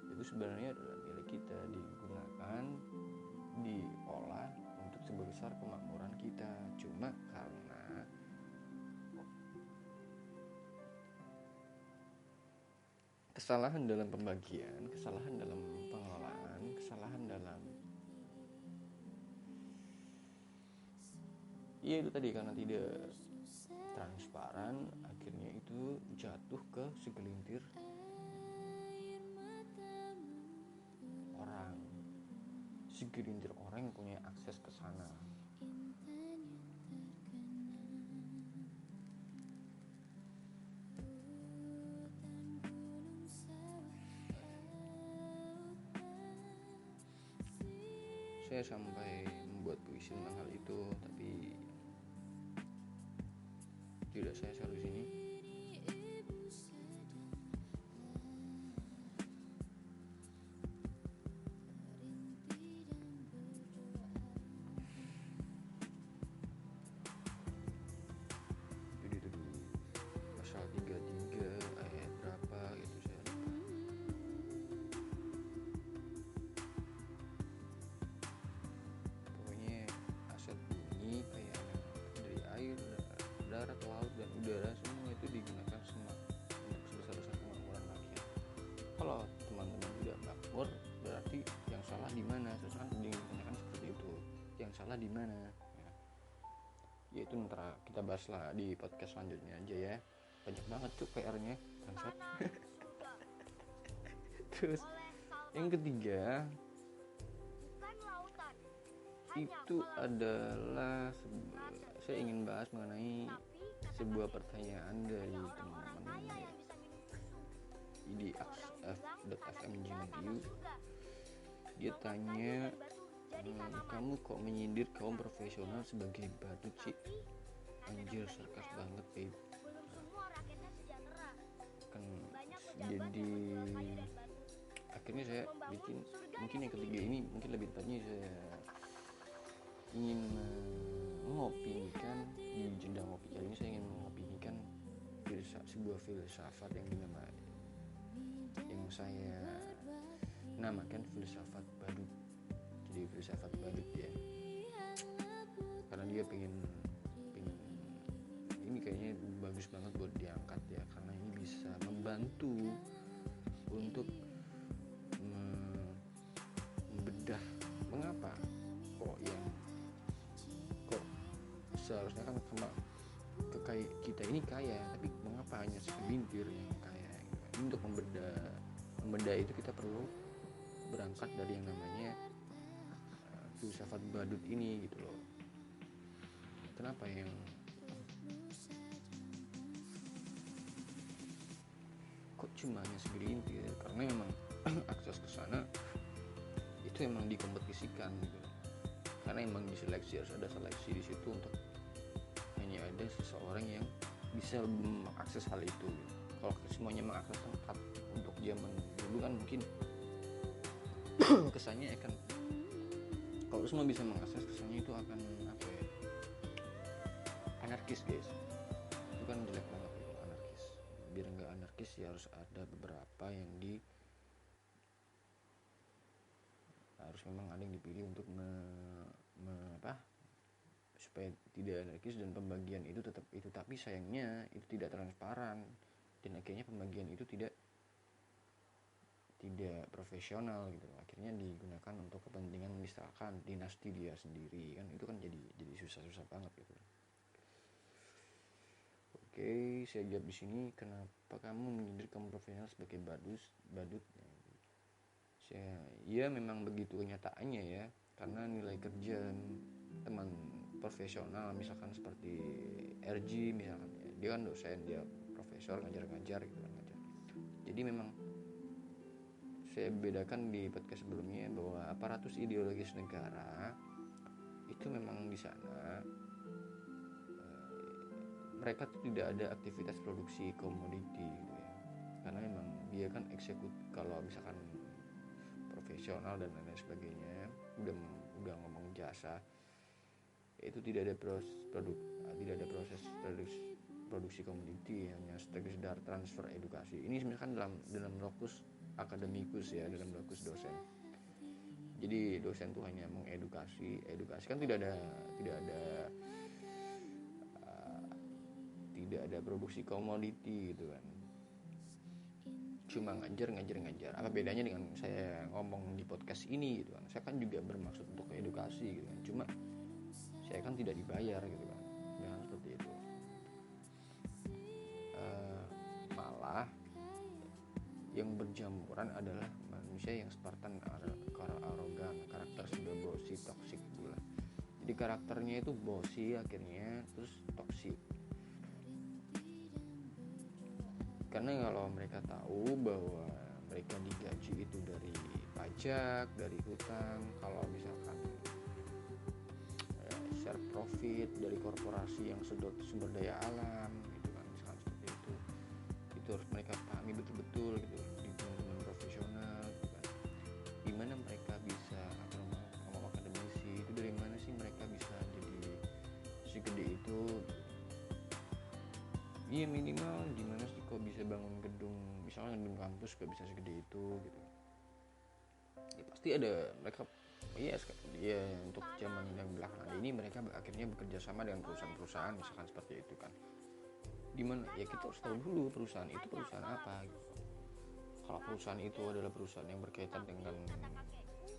Itu sebenarnya adalah milik kita, digunakan, diolah untuk sebesar kemakmuran kita. Cuma karena kesalahan dalam pembagian, kesalahan dalam pengelolaan, kesalahan dalam itu tadi, karena tidak transparan, akhirnya itu jatuh ke segelintir orang yang punya akses ke sana. Saya sampai membuat puisi tentang hal itu, tapi tidak saya share di sini. paspor, berarti yang salah di mana? Terus kan ditanyakan seperti itu, yang salah di mana? Ya itu ntar kita bahas lah di podcast selanjutnya aja ya. Banyak banget tuh PR-nya bangsat. Tanah surga Terus oleh Salman. yang ketiga Bukan lautan, hanya itu kolam adalah saya ingin bahas mengenai tapi sebuah pertanyaan dari orang-orang teman-teman kaya yang bisa minum susu. di Orang bilang tanah axf.fm kerja tanah Gmail. surga. Dia Logam kayu tanya, dan batu jadi tanaman. kamu kok menyindir kaum profesional sebagai badut sih? Tapi kata Anjir, Dr. sarkas Intel, banget babe. belum semua rakyatnya sejahtera. Kan Banyak pejabat jadi yang menjual kayu dan batu. akhirnya saya bikin mungkin yang ketiga ini, mungkin lebih tepatnya saya ingin mengopinikan di jeda ngopi kali ini. Saya ingin mengopinikan sebuah filsafat yang saya namakan filsafat badut. Jadi filsafat badut ya, karena dia pengen ini kayaknya bagus banget buat diangkat ya, karena ini bisa membantu untuk membedah mengapa kok seharusnya kan kita ini kaya, tapi mengapa hanya segelintir yang kaya gitu. Untuk membedah itu kita perlu berangkat dari yang namanya filsafat badut ini gitu loh. Kenapa yang kok cuma hanya segelintir? Karena memang akses ke sana itu emang dikompetisikan gitu. Karena emang diseleksi, harus ada seleksi di situ untuk hanya ada seseorang yang bisa mengakses hal itu gitu. Kalau semuanya mengakses tempat untuk zaman dulu kan mungkin kesannya akan, kalau semua bisa mengakses, kesannya itu akan apa ya, anarkis guys. Itu kan jelek banget gitu, anarkis. Biar nggak anarkis ya harus ada beberapa yang harus memang ada yang dipilih untuk supaya tidak anarkis, dan pembagian itu tetap itu, tapi sayangnya itu tidak transparan dan akhirnya pembagian itu tidak profesional gitu. Akhirnya digunakan untuk kepentingan misalkan dinasti dia sendiri kan, itu kan jadi susah banget gitu. Oke, saya jawab di sini, kenapa kamu menyindir kaum profesional sebagai badut? Ya memang begitu kenyataannya ya, karena nilai kerja teman profesional misalkan seperti RG misalkan ya, dia kan dosen, dia profesor, ngajar gitu kan, ngajar. Jadi memang saya bedakan di podcast sebelumnya bahwa aparatus ideologis negara itu memang di sana mereka tuh tidak ada aktivitas produksi komoditi gitu ya, karena memang dia kan kalau misalkan profesional dan lain sebagainya udah ngomong jasa, itu tidak ada proses produksi komoditi, hanya sekedar transfer edukasi. Ini misalkan dalam lokus akademikus ya, dalam lokus dosen. Jadi dosen tuh hanya mengedukasi kan tidak ada produksi komoditi gitu kan, cuma ngajar. Apa bedanya dengan saya ngomong di podcast ini gitu kan? Saya kan juga bermaksud untuk edukasi gitu kan, cuma saya kan tidak dibayar gitu kan, dengan seperti itu. Malah yang berjamburan adalah manusia yang Spartan, arogan, karakter sudah bosi, toksik pula. Jadi karakternya itu bosi, akhirnya terus toksik. Karena kalau mereka tahu bahwa mereka digaji itu dari pajak, dari hutang, kalau misalkan share profit dari korporasi yang sedot sumber daya alam gitu kan, misalkan seperti itu harus mereka pahami betul-betul gitu di teman-teman profesional gitu kan. Gimana mereka bisa ngomong akademisi itu, dari mana sih mereka bisa jadi segede itu? Iya, minimal gimana sih kok bisa bangun gedung, misalnya gedung kampus gak bisa segede itu gitu ya, pasti ada mereka. Iya, untuk zaman yang belakangan ini mereka akhirnya bekerja sama dengan perusahaan-perusahaan misalkan seperti itu kan. Dimana ya kita harus tahu dulu perusahaan itu perusahaan apa gitu. kalau perusahaan itu adalah perusahaan yang berkaitan dengan Kata kakekku,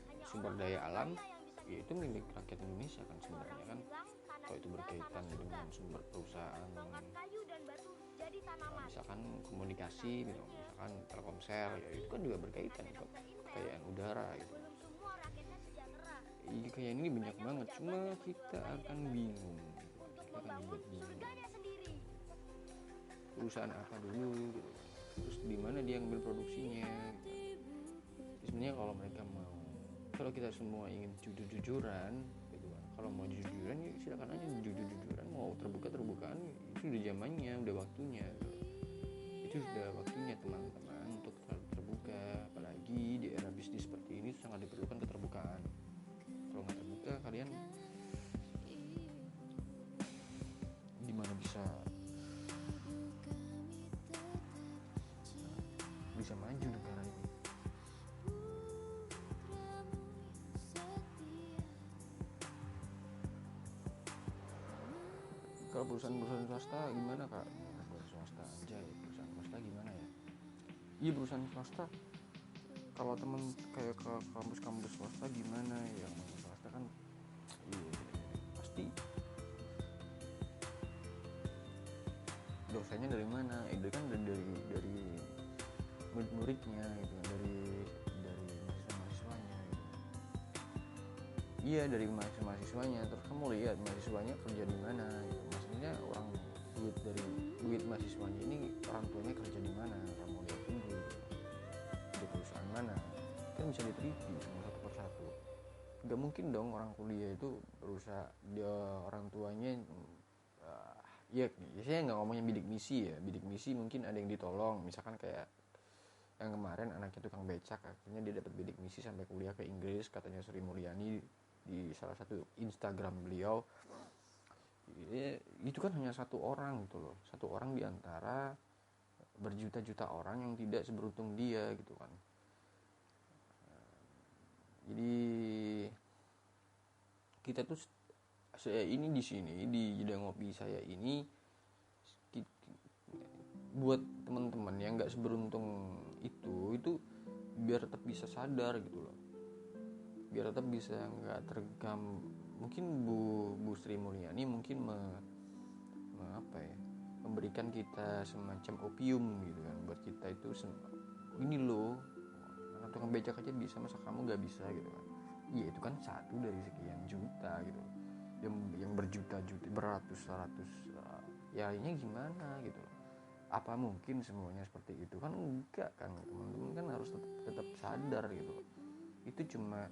hanya sumber orang daya alam, kaya yang bisa ya itu milik rakyat Indonesia kan sebenarnya Orang kan. bilang tanah Kalau itu kita berkaitan tanah surga. dengan sumber perusahaan, Tongkat kayu dan batu jadi tanaman. misalkan komunikasi gitu, misalkan Telkomsel, ya itu kan juga berkaitan Kata kok, dokter Intel, kekayaan udara gitu. belum semua rakyatnya sejahtera. Iya, kayak ini banyak banget, cuma kita akan bingung, Untuk kita akan membangun dibuat bingung surganya sendiri. perusahaan apa dulu gitu, terus di mana dia ngambil produksinya gitu. Sebenarnya kalau mereka mau, kalau kita semua ingin jujur-jujuran gitu kan, kalau mau jujur-jujuran ya silakan aja jujur-jujuran, mau terbukaan itu udah zamannya, udah waktunya gitu. Itu sudah waktunya teman-teman untuk terbuka, apalagi di era bisnis seperti ini sangat diperlukan keterbukaan. Kalau nggak terbuka kalian gimana bisa maju negara ini. Kalau perusahaan swasta gimana kak? Perusahaan swasta aja ya, perusahaan swasta gimana ya? Iya, perusahaan swasta kalau temen kayak ke kampus-kampus swasta gimana ya? Kampus swasta kan iya, pasti dosennya dari mana? Itu kan dari murid-muridnya gitu, dari mahasiswa-mahasiswanya gitu. Iya, dari mahasiswa-mahasiswanya. Terus kamu lihat mahasiswanya kerja di mana gitu. Maksudnya orang duit mahasiswanya ini orang tuanya kerja di mana? Kamu lihat dulu gitu. Di perusahaan mana? Kan bisa diteliti semua satu persatu. Gak mungkin dong orang kuliah itu berusaha dia orang tuanya ya saya nggak ngomongnya bidik misi ya. Bidik misi mungkin ada yang ditolong, misalkan kayak yang kemarin anaknya tukang becak, akhirnya dia dapat bidik misi sampai kuliah ke Inggris, katanya Sri Mulyani di salah satu Instagram beliau. Itu kan hanya satu orang gitu loh, satu orang di antara berjuta-juta orang yang tidak seberuntung dia gitu kan. Jadi kita tuh, saya ini di sini di Jeda Ngopi saya ini buat teman-teman yang nggak seberuntung itu biar tetap bisa sadar gitu loh, biar tetap bisa nggak tergam. Mungkin Bu Sri Mulyani mungkin memberikan kita semacam opium gitu kan, buat kita itu ini loh, anak tukang becak aja bisa, masa kamu nggak bisa gitu kan. Iya, itu kan satu dari sekian juta gitu, yang berjuta-juta, beratus-ratus, ya ini gimana gitu. Apa mungkin semuanya seperti itu? Kan enggak kan, teman-teman kan harus tetap sadar gitu. Itu cuma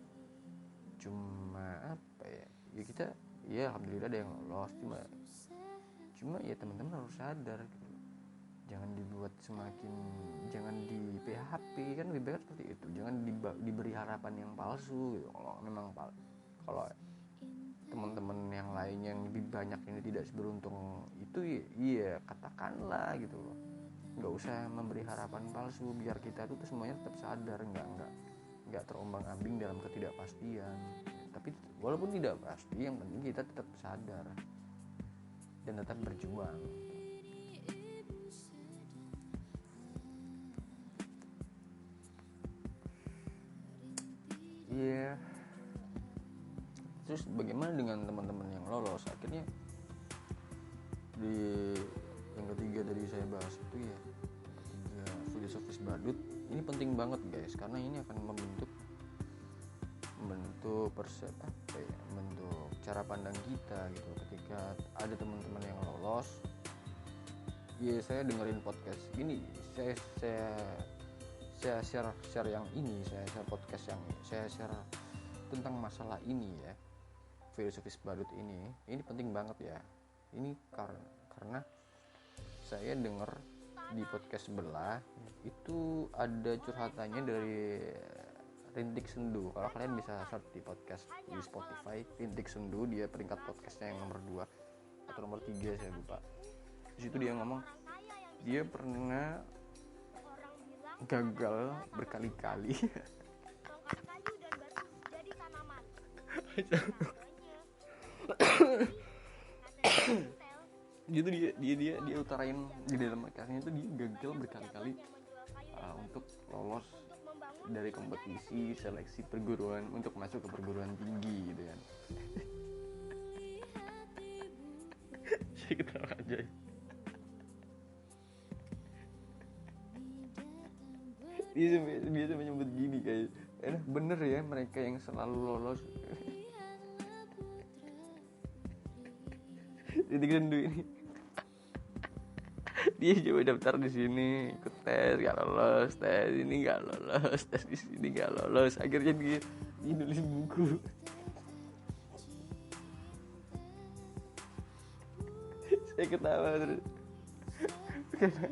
apa ya? Ya kita, ya alhamdulillah ada yang lolos, cuma ya teman-teman harus sadar gitu. Jangan dibuat jangan di PHP, kan lebih baik seperti itu. Jangan diberi harapan yang palsu gitu. Kalau memang kalau teman-teman yang lain yang lebih banyak ini tidak seberuntung itu, iya katakanlah gitu loh. Nggak usah memberi harapan palsu, biar kita tuh semuanya tetap sadar, nggak terombang-ambing dalam ketidakpastian. Tapi walaupun tidak pasti, yang penting kita tetap sadar dan tetap berjuang. Iya. Terus bagaimana dengan teman-teman yang lolos? Akhirnya di yang ketiga tadi saya bahas itu ya, ketiga filosofis badut ini penting banget guys, karena ini akan membentuk cara pandang kita gitu. Ketika ada teman-teman yang lolos, ya saya dengerin podcast ini, saya share yang ini, saya share podcast yang ini, saya share tentang masalah ini ya, filosofis badut ini penting banget ya. Ini karena saya dengar di podcast sebelah itu ada curhatannya dari Rintik Sendu. Kalau kalian bisa search di podcast di Spotify, Rintik Sendu, dia peringkat podcastnya yang nomor 2 atau nomor 3 saya lupa. Di situ dia ngomong dia pernah gagal berkali-kali. Tongkat kayu dan batu jadi tanaman. Gitu dia utarain di dalam podcastnya itu dia gagal berkali-kali untuk lolos untuk membangun dari kompetisi seleksi perguruan untuk masuk ke perguruan tinggi gitu kan. Saya ketawa aja. Dia sampai nyebut gini kayak enak bener ya mereka yang selalu lolos. Jadi Sendu ini dia coba daftar di sini, ikut tes gak lolos, tes ini gak lolos, tes di sini gak lolos, akhirnya dia nulis buku. Saya ketawa terus karena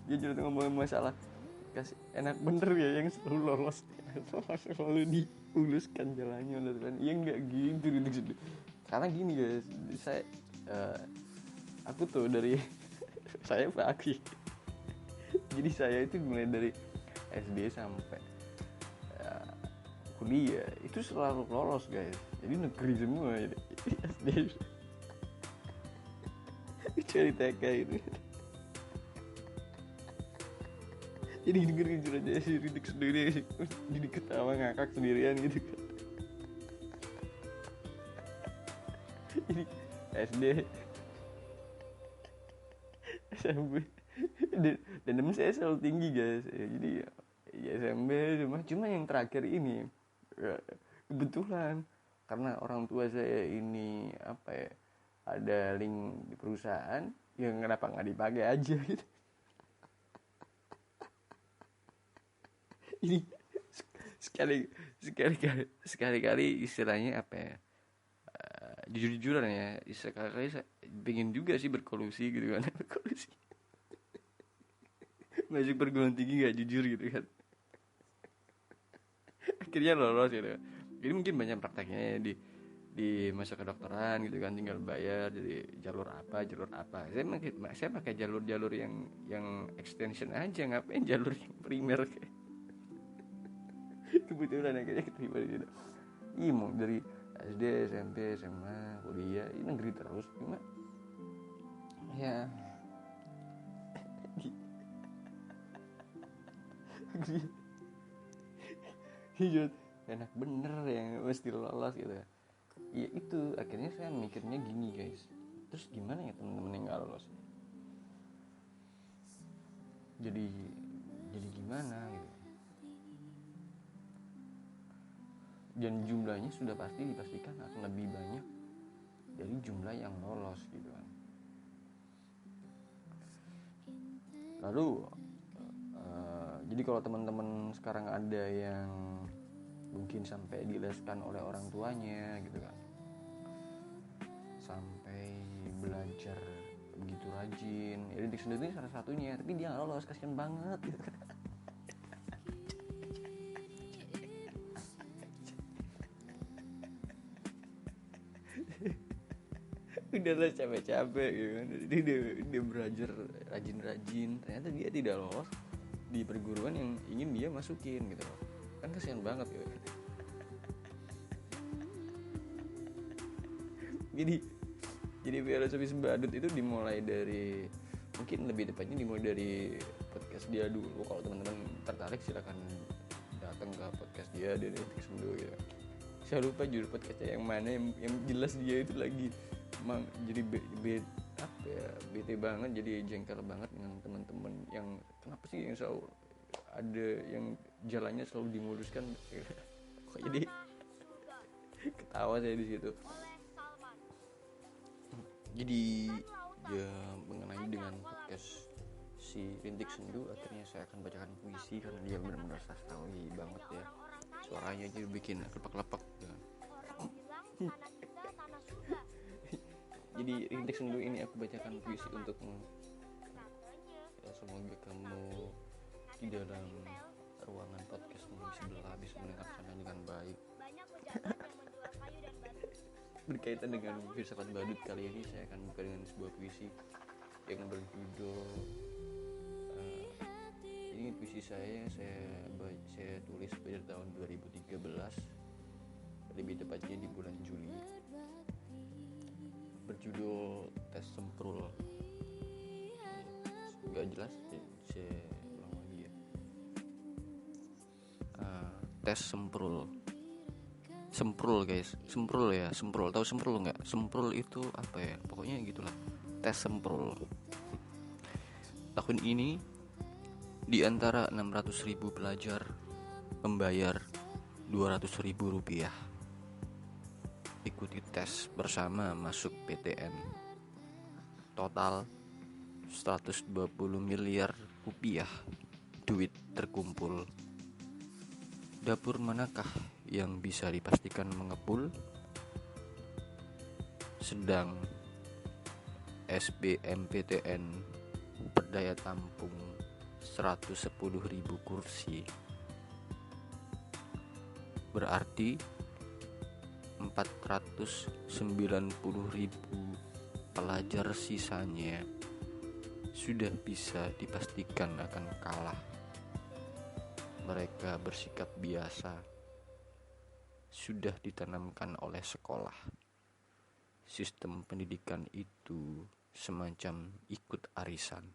dia curhat ngomongin masalah kasih enak bener ya yang selalu lolos selalu diuluskan jalannya kan. Ya nggak gitu karena gini guys, aku tuh dari saya Fakih, jadi saya itu mulai dari SD sampai kuliah itu selalu lolos guys, jadi negeri semua jadi SD kecuali TK itu. Jadi dengerin aja si Rintik sendiri jadi ketawa ngakak sendirian gitu kan. Jadi SD SMP dan temen saya selalu tinggi guys ya, jadi ya SMP cuma yang terakhir ini ya, kebetulan karena orang tua saya ini apa ya ada link di perusahaan yang kenapa nggak dipakai aja gitu. Ini sekali-kali istilahnya apa ya, jujur-jujuran ya, sekali-kali saya pengen juga sih berkolusi gitu kan. Berkolusi masuk perguruan tinggi gak jujur gitu kan, akhirnya lolos gitu. Jadi mungkin banyak prakteknya ya, di masa kedokteran gitu kan, tinggal bayar jadi jalur apa. Saya pakai jalur yang extension aja, ngapain jalur yang primer kayak. Kebetulan akhirnya keterima di situ. Mau dari SD, SMP, SMA, kuliah ini negeri terus, cuma ya hijau enak bener yang mesti lolos gitu. Ya itu akhirnya saya mikirnya gini guys, terus gimana ya temen-temen yang gak lolos, jadi gimana gitu. Dan jumlahnya sudah pasti dipastikan akan lebih banyak dari jumlah yang lolos gitu kan. Lalu jadi kalau teman-teman sekarang ada yang mungkin sampai dileskan oleh orang tuanya gitu kan, sampai belajar begitu rajin, ya Rintik sendiri salah satunya, tapi dia nggak lolos, kasian banget gitu kan. Udahlah capek-capek gitu kan, dia belajar rajin-rajin, ternyata dia tidak lolos di perguruan yang ingin dia masukin gitu loh, kan kasihan banget gitu. Jadi filosofi Badut itu dimulai dari, mungkin lebih tepatnya dimulai dari podcast dia dulu. Kalau teman-teman tertarik silakan datang ke podcast dia dari Rintik Sendu gitu. Saya lupa judul podcastnya yang mana, yang jelas dia itu lagi jadi bete banget, jadi jengkel banget dengan teman-teman yang kenapa sih yang selalu ada yang jalannya selalu dimuluskan. Kok jadi ketawa saya di situ. Jadi ya mengenai dengan podcast si Rintik Sendu, akhirnya saya akan bacakan puisi karena dia benar-benar sastrawi banget ya, suaranya aja bikin lepak-lepak ya. Jadi Rintik Sendu ini aku bacakan puisi untukmu ya, semoga kamu di dalam ruangan podcastmu di sebelah bisa mendengarkannya dengan baik. Berkaitan dengan filsafat badut kali ini, saya akan buka dengan sebuah puisi yang berjudul ini puisi saya tulis pada tahun 2013, lebih tepatnya di bulan Juli, berjudul Tes Semprul. Gak jelas, saya ulang lagi ya. tes semprul. Semprul guys, semprul ya, semprul. Tahu semprul nggak? Semprul itu apa ya? Pokoknya gitulah. Tes semprul. Tahun ini di antara 600.000 pelajar membayar 200.000 rupiah ikuti tes bersama masuk PTN. Total 120 miliar rupiah duit terkumpul. Dapur manakah yang bisa dipastikan mengepul? Sedang SBMPTN berdaya tampung 110.000 kursi. Berarti 490.000 pelajar sisanya sudah bisa dipastikan akan kalah. Mereka bersikap biasa, sudah ditanamkan oleh sekolah. Sistem pendidikan itu semacam ikut arisan.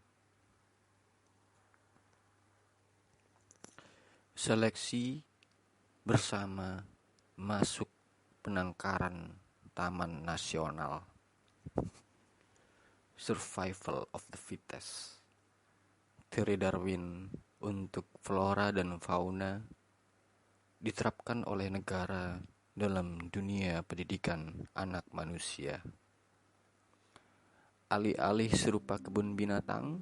Seleksi bersama masuk penangkaran Taman Nasional. Survival of the fittest. Teori Darwin untuk flora dan fauna diterapkan oleh negara dalam dunia pendidikan anak manusia. Alih-alih serupa kebun binatang,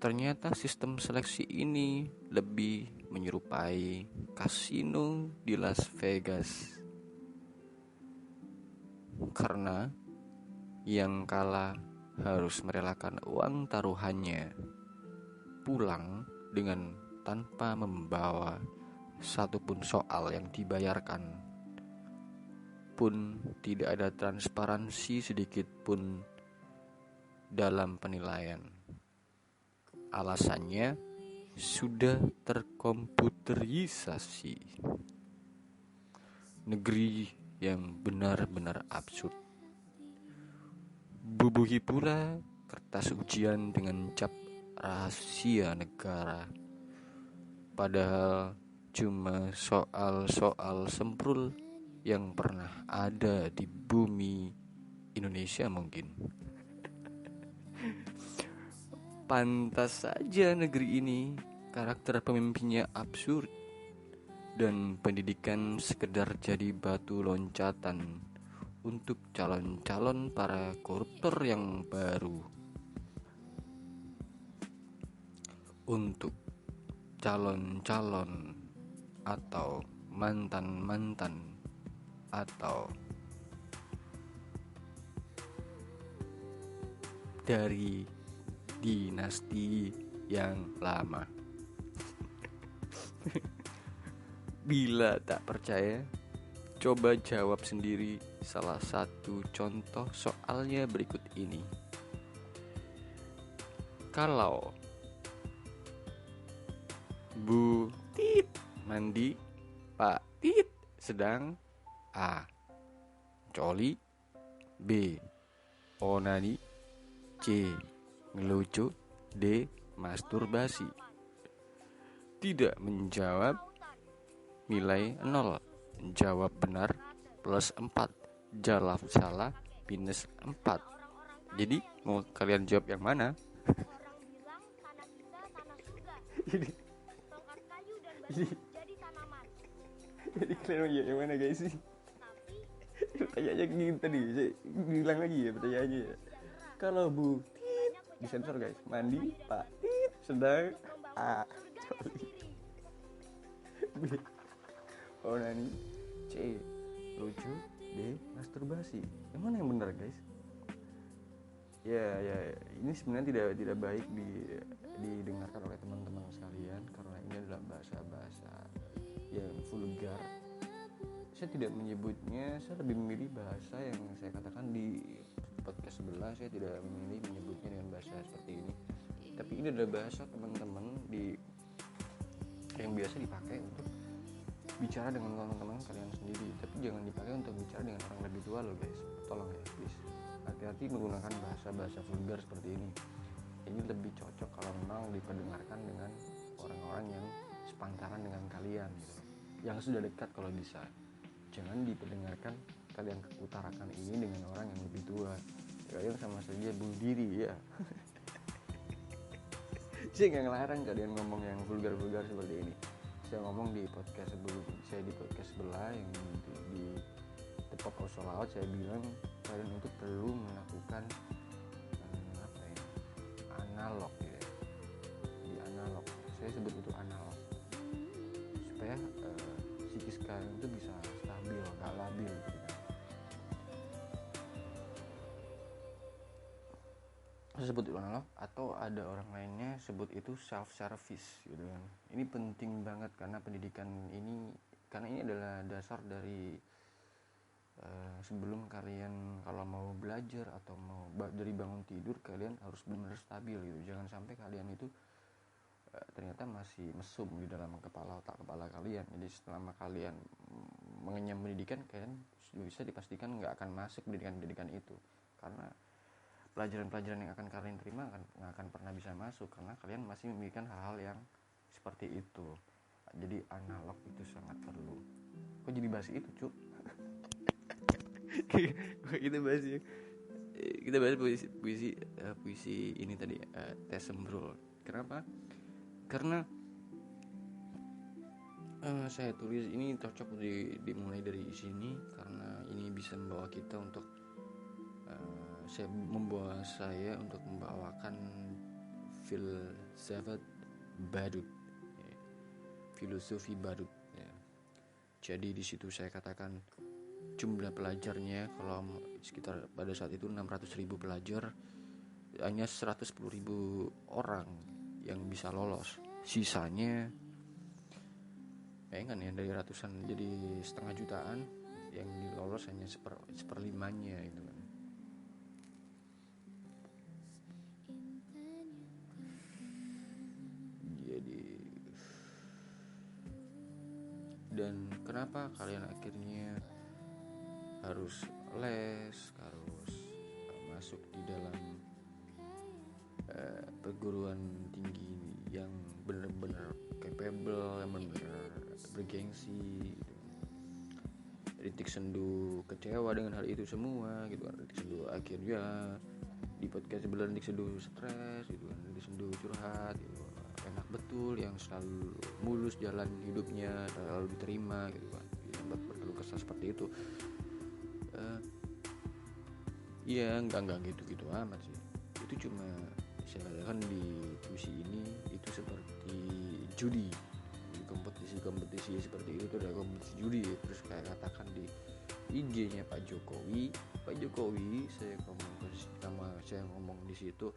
ternyata sistem seleksi ini lebih menyerupai kasino di Las Vegas. Karena yang kalah harus merelakan uang taruhannya pulang dengan tanpa membawa satupun soal yang dibayarkan. Pun tidak ada transparansi sedikit pun dalam penilaian. Alasannya sudah terkomputerisasi. Negeri yang benar-benar absurd. Bubuhi pula kertas ujian dengan cap rahasia negara. Padahal cuma soal-soal semprul yang pernah ada di bumi Indonesia mungkin. Pantas saja negeri ini karakter pemimpinnya absurd dan pendidikan sekedar jadi batu loncatan untuk calon-calon para koruptor yang baru. Untuk calon-calon atau mantan-mantan atau dari dinasti yang lama. Bila tak percaya, coba jawab sendiri salah satu contoh soalnya berikut ini. Kalau Bu Tit mandi, Pak Tit sedang A. Coli, B. Onani, C. Ngelucu, D. Masturbasi. Tidak menjawab, nilai 0. Jawab benar plus 4. Jawab salah minus 4. Jadi mau kalian jawab yang mana? Orang bilang tanah kita tanah surga. Tongkat kayu dan batu jadi tanaman. Jadi kalian mau jawab yang mana guys sih? Tapi Pertanyaannya gini tadi, saya bilang lagi ya pertanyaannya ya. Kalau Bu Tit, disensor guys, mandi, Pak Tit sedang A. Coli, B. Onani, C. Lucu, D. Masturbasi. Yang mana yang benar guys? Ya, ini sebenarnya tidak baik didengarkan oleh teman-teman sekalian karena ini adalah bahasa-bahasa yang vulgar. Saya tidak menyebutnya, saya lebih memilih bahasa yang saya katakan di podcast sebelah. Saya tidak memilih menyebutnya dengan bahasa seperti ini. Tapi ini adalah bahasa teman-teman yang biasa dipakai untuk bicara dengan teman-teman kalian sendiri. Tapi jangan dipakai untuk bicara dengan orang lebih tua loh guys. Tolong ya please. Hati-hati menggunakan bahasa-bahasa vulgar seperti ini. Ini lebih cocok kalau memang diperdengarkan dengan orang-orang yang sepantaran dengan kalian gitu. yang sudah dekat kalau bisa. Jangan diperdengarkan kalian utarakan ini dengan orang yang lebih tua. Kalian sama saja bunuh diri ya. Saya nggak ngelarang kalian ngomong yang vulgar-vulgar seperti ini. Saya ngomong di podcast sebelah yang di tempat Ausolawat, saya bilang kalian itu perlu melakukan analog ya. Di analog, saya sebut itu analog, supaya psikis kalian itu bisa stabil, gak labil gitu. Saya sebut itu analog, atau ada orang lainnya sebut itu self service gitu kan. Ini penting banget karena pendidikan ini, karena ini adalah dasar dari sebelum kalian kalau mau belajar atau mau dari bangun tidur, kalian harus benar-benar stabil gitu. Jangan sampai kalian itu ternyata masih mesum di dalam otak kepala kalian. Jadi selama kalian mengenyam pendidikan, kalian bisa dipastikan nggak akan masuk pendidikan itu, karena pelajaran-pelajaran yang akan kalian terima nggak akan pernah bisa masuk, karena kalian masih memikirkan hal-hal yang seperti itu. Jadi analog itu sangat perlu. Kok jadi bahas itu, Cuk? kita bahas puisi ini tadi, Tes Sembrul. Kenapa? Karena saya tulis ini cocok dimulai dari sini, karena ini bisa membawa kita untuk saya untuk membawakan filsafat baru, ya, filosofi baru ya. Jadi di situ saya katakan jumlah pelajarnya, kalau sekitar pada saat itu 600.000 pelajar, hanya 110.000 orang yang bisa lolos. Sisanya kan ya, dari ratusan jadi setengah jutaan, yang dilolos hanya seperlimanya itu kan. Jadi, dan kenapa kalian akhirnya harus les, harus masuk di dalam perguruan tinggi yang benar-benar capable, yang benar-benar bergengsi gitu. Rintik Sendu kecewa dengan hal itu semua gitu kan. Rintik Sendu akhirnya di podcast sebelah Rintik Sendu stres gitu kan. Rintik Sendu curhat gitu. Enak betul yang selalu mulus jalan hidupnya, selalu diterima gitu kan. Yang berkeluh kesah seperti itu. Iya, enggak gitu amat sih. Itu cuma saya katakan di puisi ini itu seperti judi. Di kompetisi seperti itu adalah kompetisi judi. Terus kayak katakan di IG-nya Pak Jokowi, saya ngomong di situ,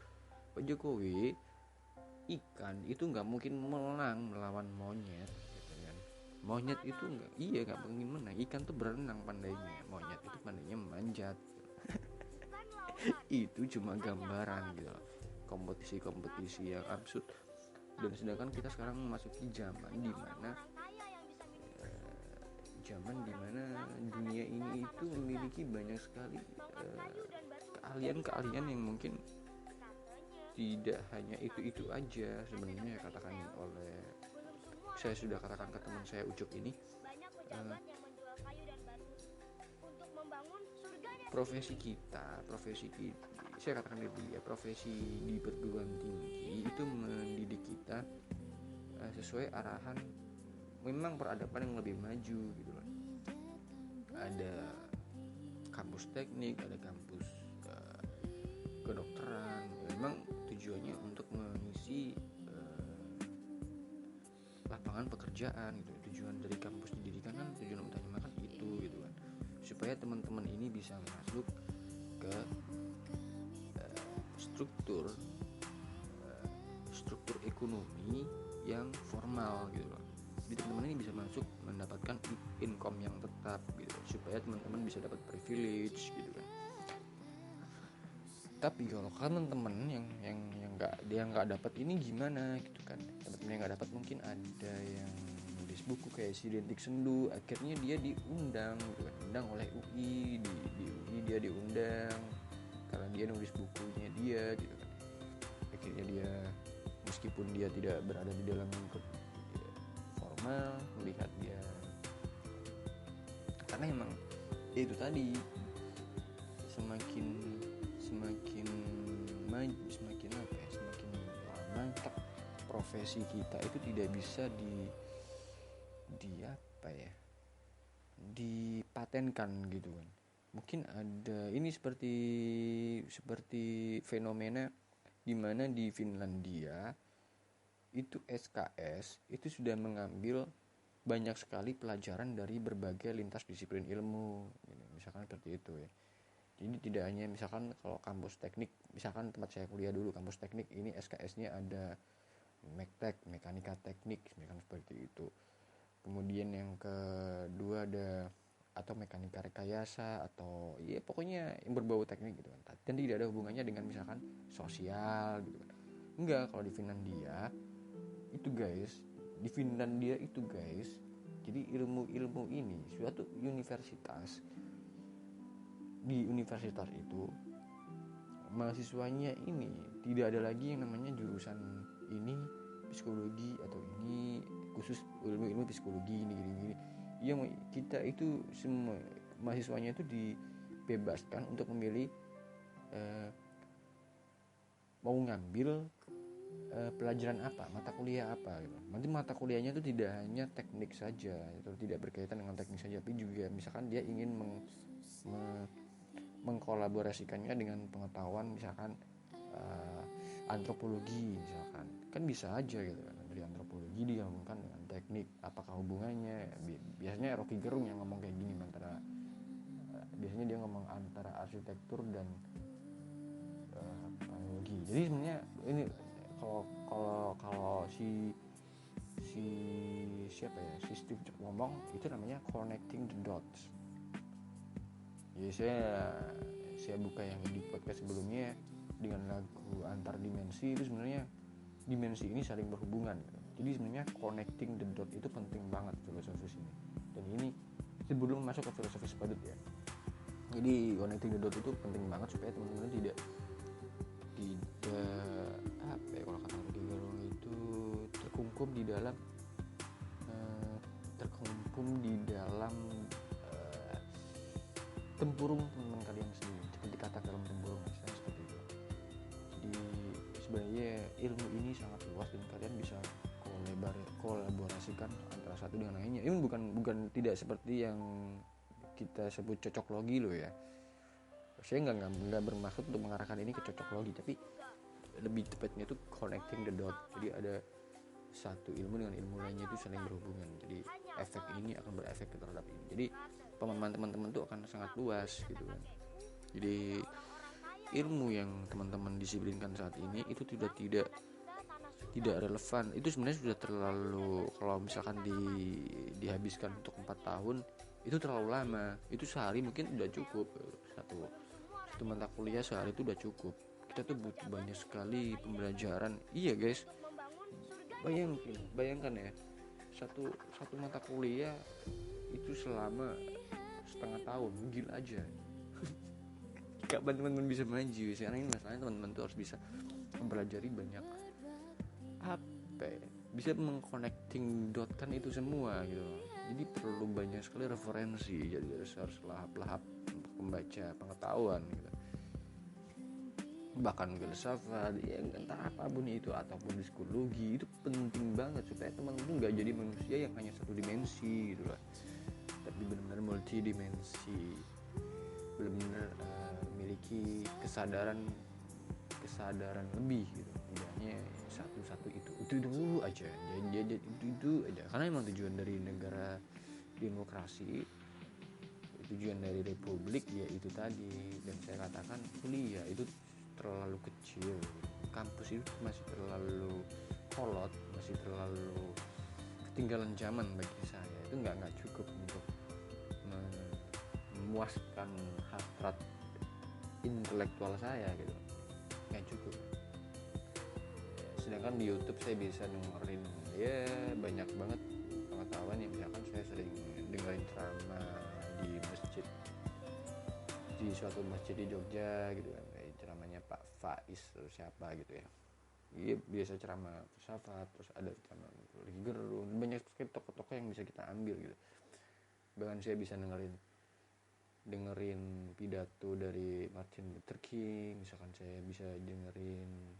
Pak Jokowi, ikan itu nggak mungkin menang melawan monyet gitu kan. Monyet itu nggak mungkin menang. Ikan tuh berenang pandainya, monyet itu pandainya manjat. Itu cuma gambaran gitu loh. Kompetisi yang absurd. Dan sedangkan kita sekarang memasuki zaman dimana dunia ini itu memiliki banyak sekali keahlian yang mungkin tidak hanya itu aja sebenarnya. Katakan oleh, saya sudah katakan ke teman saya Ucup ini, profesi kita, saya katakan profesi di perguruan tinggi itu mendidik kita sesuai arahan memang peradaban yang lebih maju gitu loh. Ada kampus teknik, ada kampus kedokteran, memang tujuannya untuk mengisi lapangan pekerjaan gitu. Tujuan dari kampus pendidikan kan, tujuan utama kan itu gitu kan, supaya teman-teman ini bisa masuk ke struktur ekonomi yang formal gitu loh. Jadi teman-teman ini bisa masuk mendapatkan income yang tetap gitu, supaya teman-teman bisa dapat privilege gitu kan. Tapi kalau teman-teman yang nggak dapat ini gimana gitu kan, teman-teman yang nggak dapat mungkin ada yang nulis buku kayak si Rintik Sendu, akhirnya dia diundang gitu kan, diundang oleh UI, di UI dia diundang karena dia nulis bukunya dia gitu kan. Akhirnya dia, meskipun dia tidak berada di dalam lingkup formal, melihat dia karena emang itu tadi semakin lama profesi kita itu tidak bisa dipatenkan gitu kan. Mungkin ada ini seperti fenomena di mana di Finlandia itu SKS itu sudah mengambil banyak sekali pelajaran dari berbagai lintas disiplin ilmu gitu. Misalkan seperti itu ya. Jadi tidak hanya misalkan kalau kampus teknik, misalkan tempat saya kuliah dulu kampus teknik ini SKS-nya ada Mektek, mekanika teknik, misalkan seperti itu. Kemudian yang kedua ada atau mekanika rekayasa atau ya pokoknya yang berbau teknik gitu kan. Dan tidak ada hubungannya dengan misalkan sosial gitu kan. Enggak, kalau di Finlandia itu guys, jadi ilmu-ilmu ini suatu universitas, di universitas itu mahasiswanya ini tidak ada lagi yang namanya jurusan ini psikologi atau ini khusus ilmu psikologi ini gini. Yang kita itu semua mahasiswanya itu dibebaskan untuk memilih mau ngambil pelajaran apa, mata kuliah apa gitu. Nanti mata kuliahnya itu tidak hanya teknik saja, itu tidak berkaitan dengan teknik saja, tapi juga misalkan dia ingin mengkolaborasikannya dengan pengetahuan misalkan antropologi misalkan, kan bisa aja gitu kan, dari antropologi digabungkan dengan teknik, apakah hubungannya. Biasanya Rocky Gerung yang ngomong kayak gini, biasanya dia ngomong antara arsitektur dan teknologi. Jadi sebenarnya ini kalau si Steve Jobs ngomong itu namanya connecting the dots. Jadi saya buka yang di podcast sebelumnya dengan lagu antar dimensi, itu sebenarnya dimensi ini saling berhubungan gitu. Jadi sebenarnya connecting the dot itu penting banget filosofis ini. Dan ini sebelum masuk ke filosofis padut ya. Jadi connecting the dot itu penting banget supaya teman-teman tidak kalau kata Rocky Gerung itu terkungkum di dalam tempurung teman kalian sendiri, seperti kata dalam tempurung misalnya seperti itu. Jadi sebenarnya ilmu ini sangat luas dan kalian bisa kolaborasikan antara satu dengan lainnya. Ini bukan tidak seperti yang kita sebut cocok logi loh ya. Saya nggak bermaksud untuk mengarahkan ini ke cocok logi, tapi lebih tepatnya itu connecting the dot. Jadi ada satu ilmu dengan ilmu lainnya itu saling berhubungan. Jadi efek ini akan berefek terhadap ini. Jadi pemahaman teman-teman itu akan sangat luas gitu kan. Jadi ilmu yang teman-teman disiplinkan saat ini itu tidak relevan. Itu sebenarnya sudah terlalu, kalau misalkan dihabiskan untuk 4 tahun itu terlalu lama. Itu sehari mungkin udah cukup. Satu mata kuliah sehari itu udah cukup. Kita tuh butuh banyak sekali pembelajaran. Iya guys, bayangkan ya, satu mata kuliah itu selama setengah tahun, gila aja. Kapan teman-teman bisa maju? Sekarang ini masalahnya teman-teman tuh harus bisa mempelajari banyak bisa mengconnecting dot kan itu semua gitu. Jadi perlu banyak sekali referensi, jadi harus lahap-lahap untuk membaca pengetahuan gitu. Bahkan filsafat ya entah apapun itu, ataupun psikologi, itu penting banget supaya teman-teman nggak jadi manusia yang hanya satu dimensi gitu lah, tapi benar-benar multidimensi, benar-benar memiliki kesadaran lebih gitu. Tidak hanya satu itu dulu aja, jadi itu aja. Karena memang tujuan dari negara demokrasi, tujuan dari republik ya itu tadi. Dan saya katakan kuliah itu terlalu kecil, kampus itu masih terlalu kolot, masih terlalu ketinggalan zaman bagi saya. Itu nggak cukup untuk memuaskan hasrat intelektual saya gitu, nggak cukup. Sedangkan di YouTube saya bisa dengerin ya banyak banget pengetahuan yang misalkan saya sering dengerin ceramah di masjid, di suatu masjid di Jogja gitu kan, kayak ceramahnya Pak Faiz terus siapa gitu ya. Iya, biasa ceramah filsafat, terus ada ceramah Rocky Gerung, banyak sekali tokoh-tokoh yang bisa kita ambil gitu. Bahkan saya bisa dengerin dengerin pidato dari Martin Luther King, misalkan saya bisa dengerin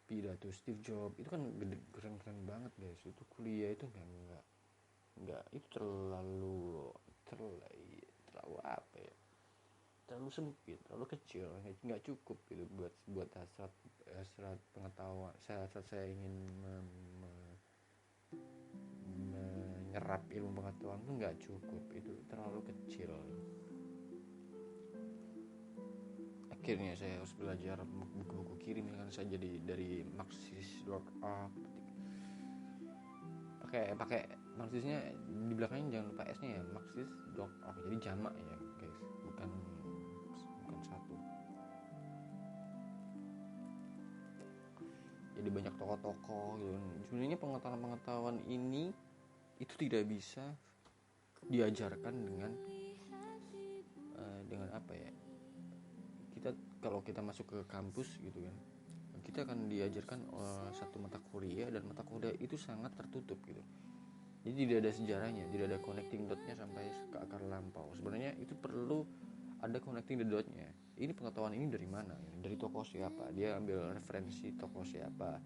pidato Steve Jobs, itu kan keren-keren banget guys. Itu kuliah itu nggak itu terlalu apa ya, terlalu sempit, terlalu kecil, nggak cukup gitu buat hasrat pengetahuan. Saat saya ingin menyerap ilmu pengetahuan itu nggak cukup, itu terlalu kecil. Akhirnya saya harus belajar buku-buku kiri, misalkan saya jadi dari Marxist.org, pakai Marxisnya di belakangnya jangan lupa S-nya ya, Marxist.org, jadi jamak ya guys, bukan satu. Jadi banyak tokoh-tokoh gitu. Sebenarnya pengetahuan ini itu tidak bisa diajarkan dengan apa ya, kalau kita masuk ke kampus gitu kan, kita akan diajarkan satu mata kuliah, dan mata kuliah itu sangat tertutup gitu. Jadi tidak ada sejarahnya, tidak ada connecting dotnya sampai ke akar lampau. Sebenarnya itu perlu ada connecting the dotnya. Ini pengetahuan ini dari mana? Dari tokoh siapa? Dia ambil referensi tokoh siapa?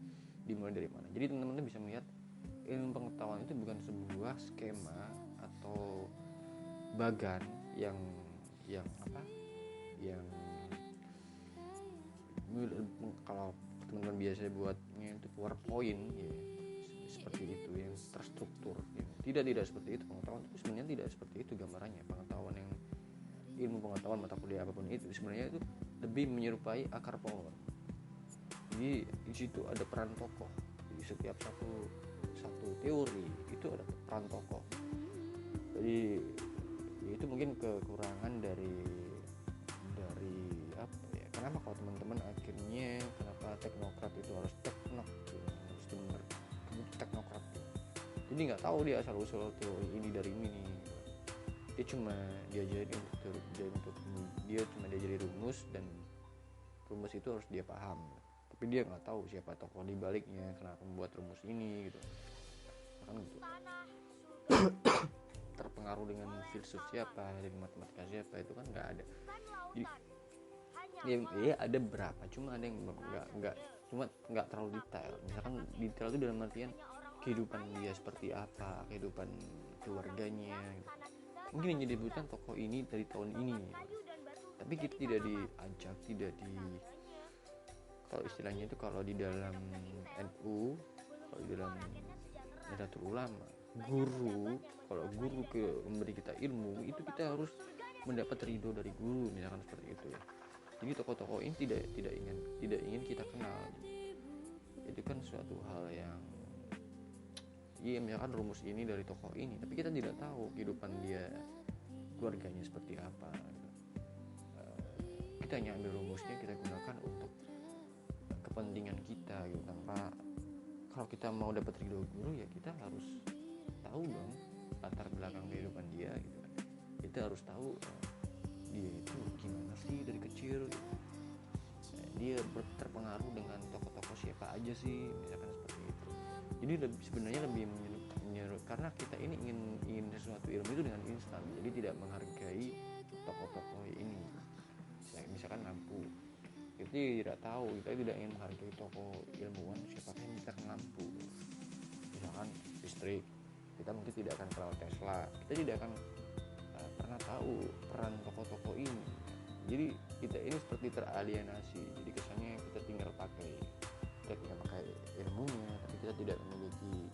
Dimulai dari mana? Jadi teman-teman bisa melihat ilmu pengetahuan itu bukan sebuah skema atau bagan yang kalau teman-teman biasa buatnya itu PowerPoint ya, seperti itu yang terstruktur ya. Tidak seperti itu. Pengetahuan itu sebenarnya tidak seperti itu gambarannya. Ilmu pengetahuan mata kuliah apapun itu sebenarnya itu lebih menyerupai akar pohon. Jadi di situ ada peran tokoh. Di setiap satu teori itu ada peran tokoh. Jadi itu mungkin kekurangan dari apa ya, kenapa kalau teman-teman akhirnya kenapa teknokrat itu harus benar teknokrat. Jadi nggak tahu dia asal usul teori ini dari ini. Dia cuma diajarin rumus, dan rumus itu harus dia paham, tapi dia nggak tahu siapa tokoh di baliknya, kenapa membuat rumus ini gitu kan gitu. Terpengaruh dengan filsuf siapa, dengan matematika siapa, itu kan nggak ada. Jadi ya ada berapa, cuma ada yang nggak terlalu detail. Misalkan detail itu dalam artian kehidupan dia seperti apa, kehidupan keluarganya gitu. Mungkin yang disebutkan tokoh ini dari tahun ini gitu. Tapi kita tidak diajak, kalau istilahnya itu kalau di dalam NU, kalau di dalam Nahdlatul Ulama, kalau guru memberi kita ilmu, itu kita harus mendapat ridho dari guru, misalkan seperti itu ya. Jadi tokoh-tokoh ini tidak ingin kita kenal. Itu kan suatu hal yang misalkan rumus ini dari tokoh ini, tapi kita tidak tahu kehidupan dia, keluarganya seperti apa gitu. Kita hanya ambil rumusnya, kita gunakan untuk kepentingan kita gitu, tanpa kalau kita mau dapat ridho guru ya kita harus tahu dong latar belakang kehidupan dia gitu. Kita harus tahu dia itu gimana sih dari kecil gitu. Dia terpengaruh dengan tokoh-tokoh siapa aja sih, misalkan seperti itu. Jadi sebenarnya lebih menyeru, karena kita ini ingin sesuatu ilmu itu dengan instan, jadi tidak menghargai tokoh-tokoh ini. Misalkan lampu, kita tidak tahu, kita tidak ingin menghargai tokoh ilmuwan siapakah yang menciptakan lampu. Misalkan listrik, kita mungkin tidak akan kenal Tesla, kita tidak akan pernah tahu peran tokoh-tokoh ini. Jadi kita ini seperti teralienasi, jadi kesannya kita tinggal pakai ilmunya, tapi kita tidak memiliki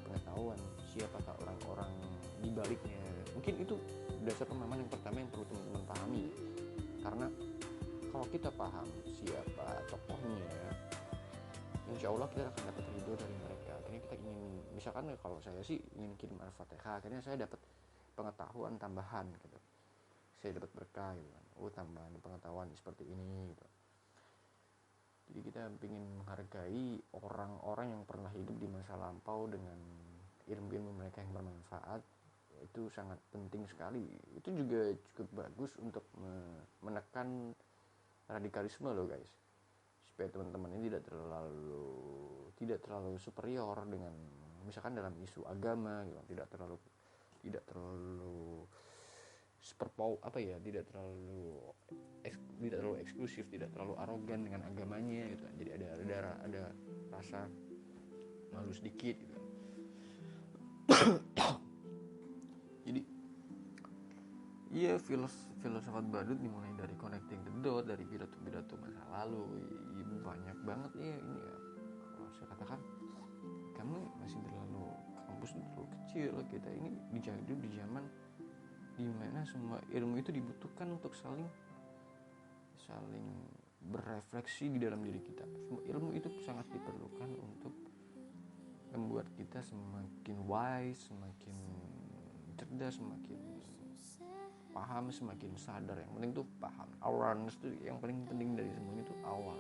pengetahuan siapakah orang-orang di baliknya. Mungkin itu dasar pemahaman yang pertama yang perlu teman-teman pahami. Karena kalau kita paham siapa tokohnya, insya Allah kita akan dapat ridho dari mereka. Akhirnya kita ingin, misalkan kalau saya sih ingin kirim Al-Fatihah, akhirnya saya dapat pengetahuan tambahan gitu, saya dapat berkah gitu kan, tambahan pengetahuan seperti ini gitu. Jadi kita ingin menghargai orang-orang yang pernah hidup di masa lampau dengan ilmu-ilmu mereka yang bermanfaat. Itu sangat penting sekali. Itu juga cukup bagus untuk menekan radikalisme loh guys, supaya teman-teman ini tidak terlalu superior dengan misalkan dalam isu agama gitu, tidak terlalu tidak terlalu eksklusif, tidak terlalu arogan dengan agamanya gitu. Jadi ada rasa malu sedikit gitu. Jadi iya, filsafat badut dimulai dari connecting the dot, dari pidato masa lalu. Banyak banget ya ini ya. Kalau saya katakan, kamu masih kampus terlalu kecil. Kita ini di zaman dimana semua ilmu itu dibutuhkan untuk saling berefleksi di dalam diri kita. Semua ilmu itu sangat diperlukan untuk membuat kita semakin wise, semakin cerdas, semakin paham, semakin sadar. Yang penting tuh paham, awareness tuh yang paling penting dari semuanya itu aware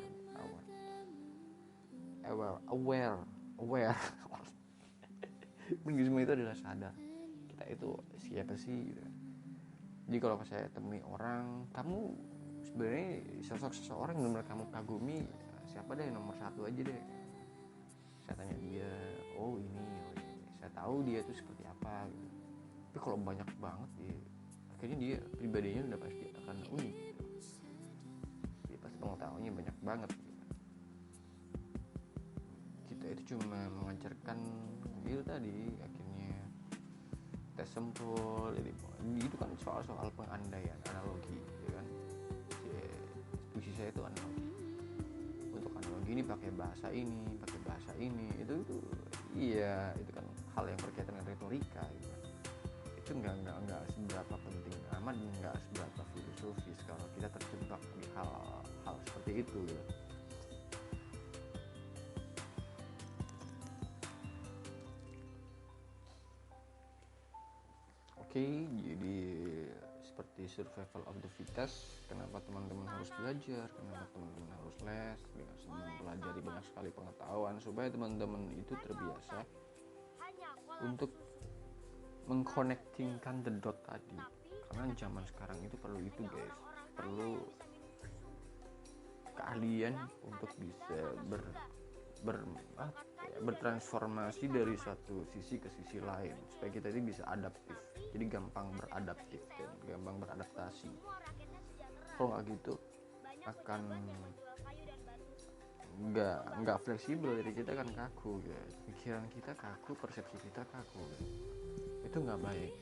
penting semua itu adalah sadar kita itu siapa sih gitu. Jadi kalau saya temui orang, kamu sebenarnya sosok seseorang yang benar kamu kagumi, siapa deh nomor satu aja deh. Saya tanya dia, oh ini, saya tahu dia tuh seperti apa gitu. Tapi kalau banyak banget ya, akhirnya dia pribadinya udah pasti akan unik gitu. Dia pasti pengetahuannya banyak banget gitu. Kita itu cuma mengajarkan itu tadi, akhirnya tes sempol. Jadi itu kan soal pengandaian, analogi gitu kan. Diskusi saya itu analogi. Untuk analogi ini pakai bahasa ini, itu iya, itu kan hal yang berkaitan dengan retorika gitu kan. Itu nggak seberapa penting amat, nggak seberapa filosofis kalau kita terjebak di hal seperti itu gitu. Oke, jadi seperti survival of the fittest. Kenapa teman-teman harus belajar, kenapa teman-teman harus les, dengan mempelajari banyak sekali pengetahuan supaya teman-teman itu terbiasa untuk mengconnectingkan the dot tadi. Karena zaman sekarang itu perlu itu guys, perlu keahlian untuk bisa bertransformasi dari satu sisi ke sisi lain supaya kita ini bisa adaptif, jadi gampang beradaptif dan gampang beradaptasi. Kalau nggak gitu akan nggak fleksibel, dari kita kan kaku gitu. Pikiran kita kaku, persepsi kita kaku gitu. Itu nggak baik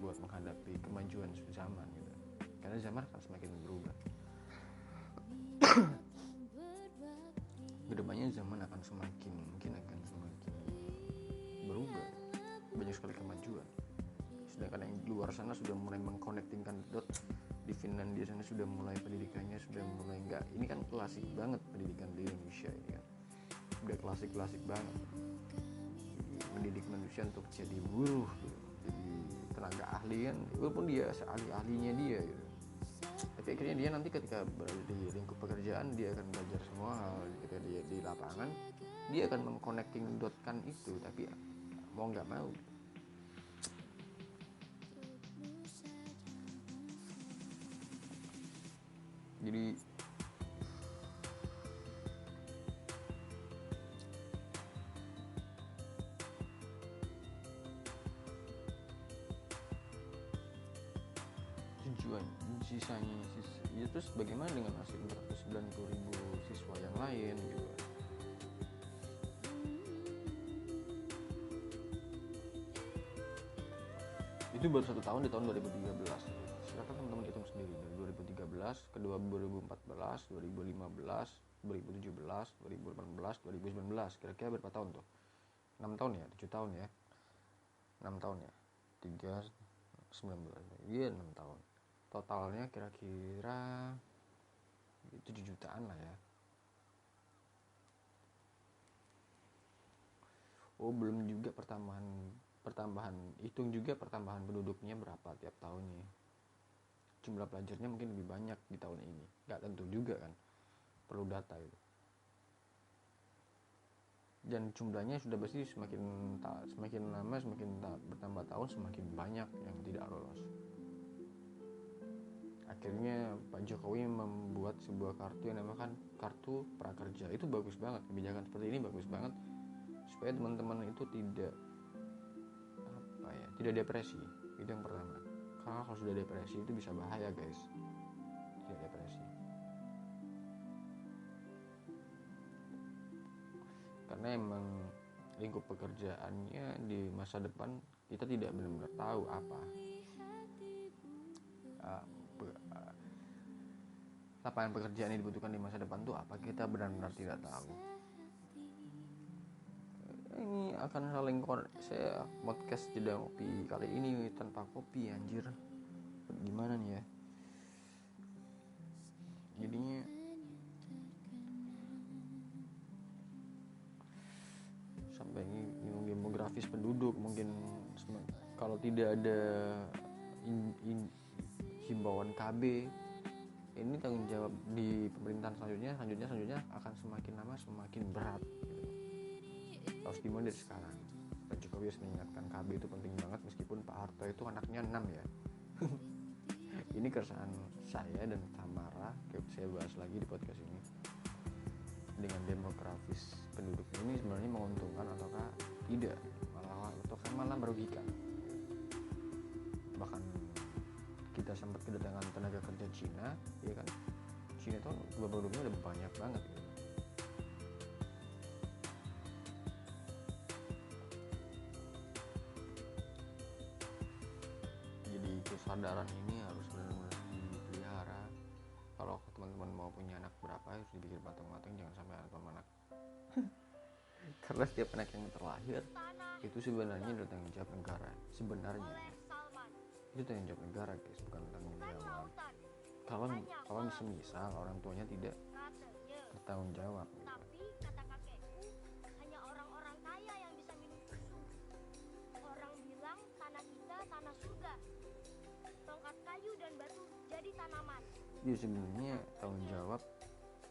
buat menghadapi kemajuan zaman gitu, karena zaman akan semakin berubah. Kedepannya zaman akan semakin berubah, banyak sekali kemajuan. Sedangkan yang di luar sana sudah mulai mengconnectingkan dot. Di Finlandia sana sudah mulai pendidikannya sudah mulai ini kan klasik banget pendidikan di Indonesia ini kan, udah klasik banget. Mendidik manusia untuk jadi buruh gitu, jadi tenaga ahli kan, walaupun dia seahli-ahlinya dia gitu. Tapi akhirnya dia nanti ketika berada di lingkup pekerjaan, dia akan belajar semua hal. Ketika dia di lapangan, dia akan mengconnecting dotkan itu, tapi mau nggak mau. Jadi tujuan sisanya ya, terus bagaimana dengan nasib 490.000 siswa yang lain gitu. Itu baru 1 tahun di tahun 2013. Silakan teman-teman hitung sendiri, dari 2013 ke 2014, 2015, 2017, 2018, 2019, kira-kira berapa tahun tuh? 6 tahun ya, 7 tahun ya, 6 tahun ya, 3, 19, iya 6 tahun. Totalnya kira-kira 7 jutaan lah ya. Oh, belum juga pertambahan, hitung juga pertambahan penduduknya berapa tiap tahunnya. Jumlah pelajarnya mungkin lebih banyak di tahun ini, nggak tentu juga kan, perlu data itu. Dan jumlahnya sudah pasti semakin lama, semakin bertambah tahun, semakin banyak yang tidak lolos. Akhirnya Pak Jokowi membuat sebuah kartu yang dinamakan kartu prakerja. Itu bagus banget, kebijakan seperti ini bagus banget supaya teman-teman itu tidak depresi. Itu yang pertama. karena kalau sudah depresi itu bisa bahaya guys. Tidak depresi karena emang lingkup pekerjaannya di masa depan kita tidak benar-benar tahu apa lapangan pekerjaan yang dibutuhkan di masa depan tuh apa, kita benar-benar tidak tahu. Ini akan saling saya podcast jeda kopi kali ini tanpa kopi anjir, gimana nih ya jadinya. Sampai ngomong demografis penduduk, mungkin kalau tidak ada himbauan KB, ini tanggung jawab di pemerintahan selanjutnya akan semakin lama semakin berat gitu. Harus dimulai dari sekarang. Pak Jokowi harus mengingatkan KB itu penting banget, meskipun Pak Harto itu anaknya 6 ya. Ini keresahan saya dan Tamara, saya bahas lagi di podcast ini. Dengan demografis penduduk ini sebenarnya menguntungkan ataukah tidak, malah merugikan. Bahkan kita sempat kedatangan tenaga kerja Cina, ya kan? Cina itu penduduknya udah banyak banget gitu. Jadi kesadaran ini harus benar-benar dipelihara. Kalau teman-teman mau punya anak berapa harus dipikir matang-matang, jangan sampai anak. Karena setiap anak yang terlahir itu sebenarnya adalah tanggung jawab negara. Sebenarnya itu tanggung jawab negara guys, bukan tanggung jawab. Kalau misal orang tuanya tidak bertanggung jawab gitu. Tapi kata kakekku, hanya orang-orang kaya yang bisa minum susu. Orang bilang tanah kita tanah surga. Tongkat kayu dan batu jadi tanaman. Ya sebenarnya tanggung jawab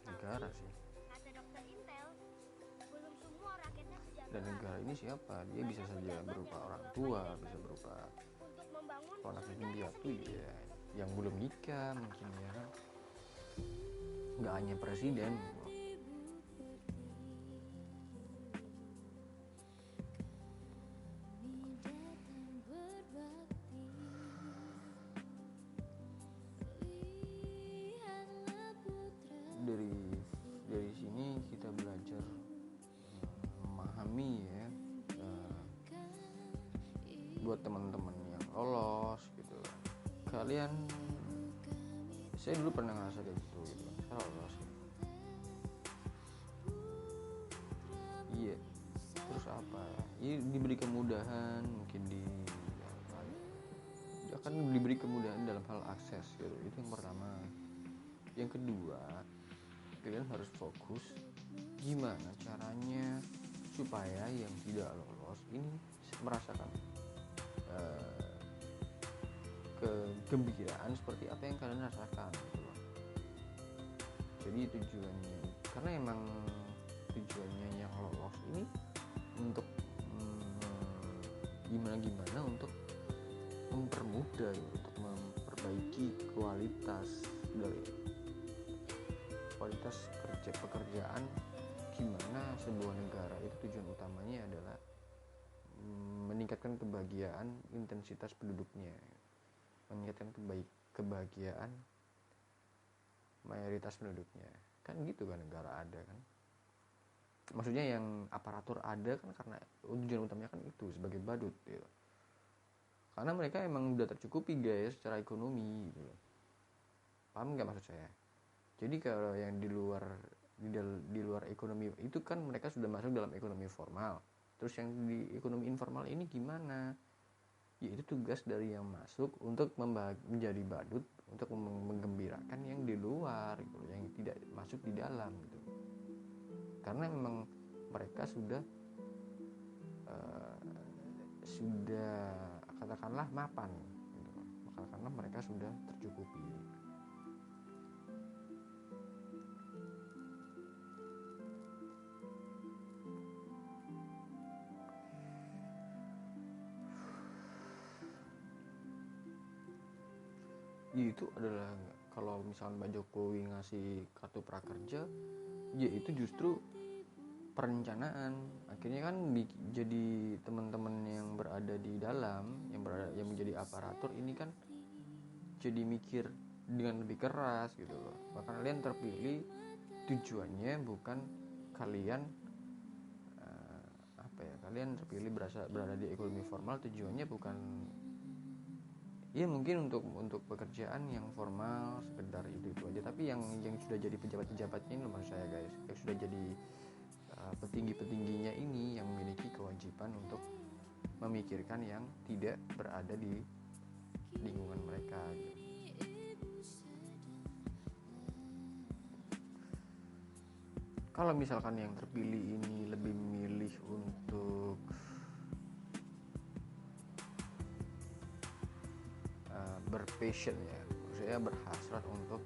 negara sih. Kata dokter Intel, belum semua rakyatnya sejahtera. Dan negara ini siapa? Dia bisa saja berupa orang tua, bisa berupa Untuk membangun kalau anak yatim surganya piatu sendiri. ya yang belum nikah mungkin ya kan. Nggak hanya presiden gitu. Dari sini kita belajar memahami ya, buat teman-teman yang lolos gitu, kalian, saya dulu pernah ngerasa kayak gitu saya lolos iya, terus apa ya, diberi kemudahan mungkin akan diberi kemudahan dalam hal akses gitu, itu yang pertama. Yang kedua, kalian harus fokus gimana caranya supaya yang tidak lolos ini merasakan kegembiraan seperti apa yang kalian rasakan gitu loh. Jadi tujuannya, karena emang tujuannya yang lolos ini untuk gimana untuk mempermudah, untuk memperbaiki kualitas pekerjaan. Gimana sebuah negara itu tujuan utamanya adalah meningkatkan kebahagiaan intensitas penduduknya, meningkatkan kebahagiaan mayoritas penduduknya, kan gitu kan negara ada kan. Maksudnya yang aparatur ada kan karena tujuan utamanya kan itu sebagai badut gitu. Karena mereka emang udah tercukupi guys secara ekonomi gitu. Paham nggak maksud saya? Jadi kalau yang di luar ekonomi itu kan mereka sudah masuk dalam ekonomi formal. Terus yang di ekonomi informal ini gimana? Ya itu tugas dari yang masuk untuk menjadi badut, untuk menggembirakan yang di luar gitu, yang tidak masuk di dalam gitu. Karena memang mereka sudah katakanlah mapan gitu. Katakanlah mereka sudah tercukupi. Itu adalah kalau misalnya Mbak Jokowi ngasih kartu prakerja, ya itu justru perencanaan. Akhirnya kan jadi teman-teman yang berada di dalam, yang menjadi aparatur ini kan jadi mikir dengan lebih keras gitu loh. Bahkan kalian terpilih tujuannya bukan kalian kalian terpilih berada di ekonomi formal, tujuannya bukan ya mungkin untuk pekerjaan yang formal sekedar itu aja, tapi yang sudah jadi pejabatnya ini maksud saya guys, yang sudah jadi petingginya ini yang memiliki kewajiban untuk memikirkan yang tidak berada di lingkungan mereka gitu. Kalau misalkan yang terpilih ini lebih memilih untuk berpassion ya, maksudnya berhasrat untuk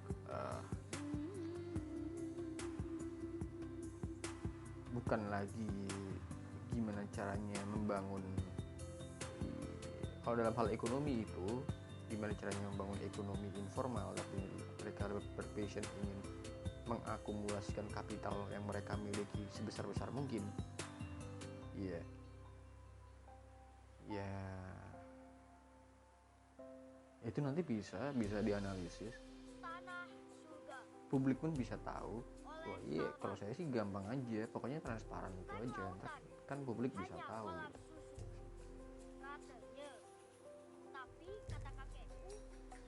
bukan lagi gimana caranya membangun, kalau dalam hal ekonomi itu gimana caranya membangun ekonomi informal, tapi mereka berpassion ingin mengakumulasikan kapital yang mereka miliki sebesar-besar mungkin. Ya itu nanti bisa dianalisis, Tanah surga publik pun bisa tahu. oleh Wah iya, kalau saya sih gampang aja, pokoknya transparan itu aja, ntar kan publik bisa hanya tahu kolam gitu. susu katanya. Tapi kata kakekku,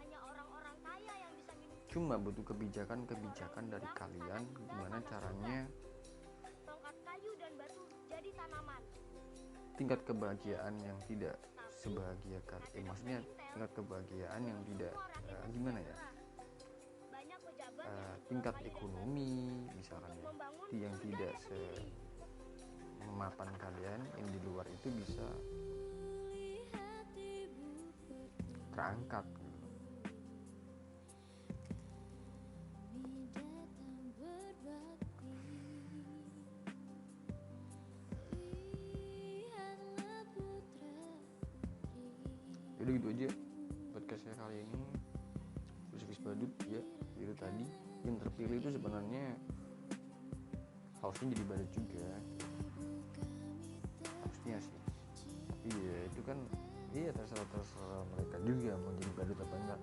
hanya orang-orang kaya yang bisa minum susu. Cuma butuh kebijakan dari kalian, gimana caranya Tongkat kayu dan batu jadi tanaman. tingkat kebahagiaan yang tidak sebahagia maksudnya tingkat kebahagiaan yang tidak gimana ya, Banyak pejabat tingkat ekonomi misalkan ya, membangun yang tidak sendiri. semapan kalian yang di luar itu bisa terangkat gitu. Jadi gitu aja podcast saya kali ini, Filosofis Badut ya. Itu tadi yang terpilih itu sebenarnya harusnya jadi badut juga, harusnya sih, tapi ya itu kan terserah mereka juga mau jadi badut apa enggak.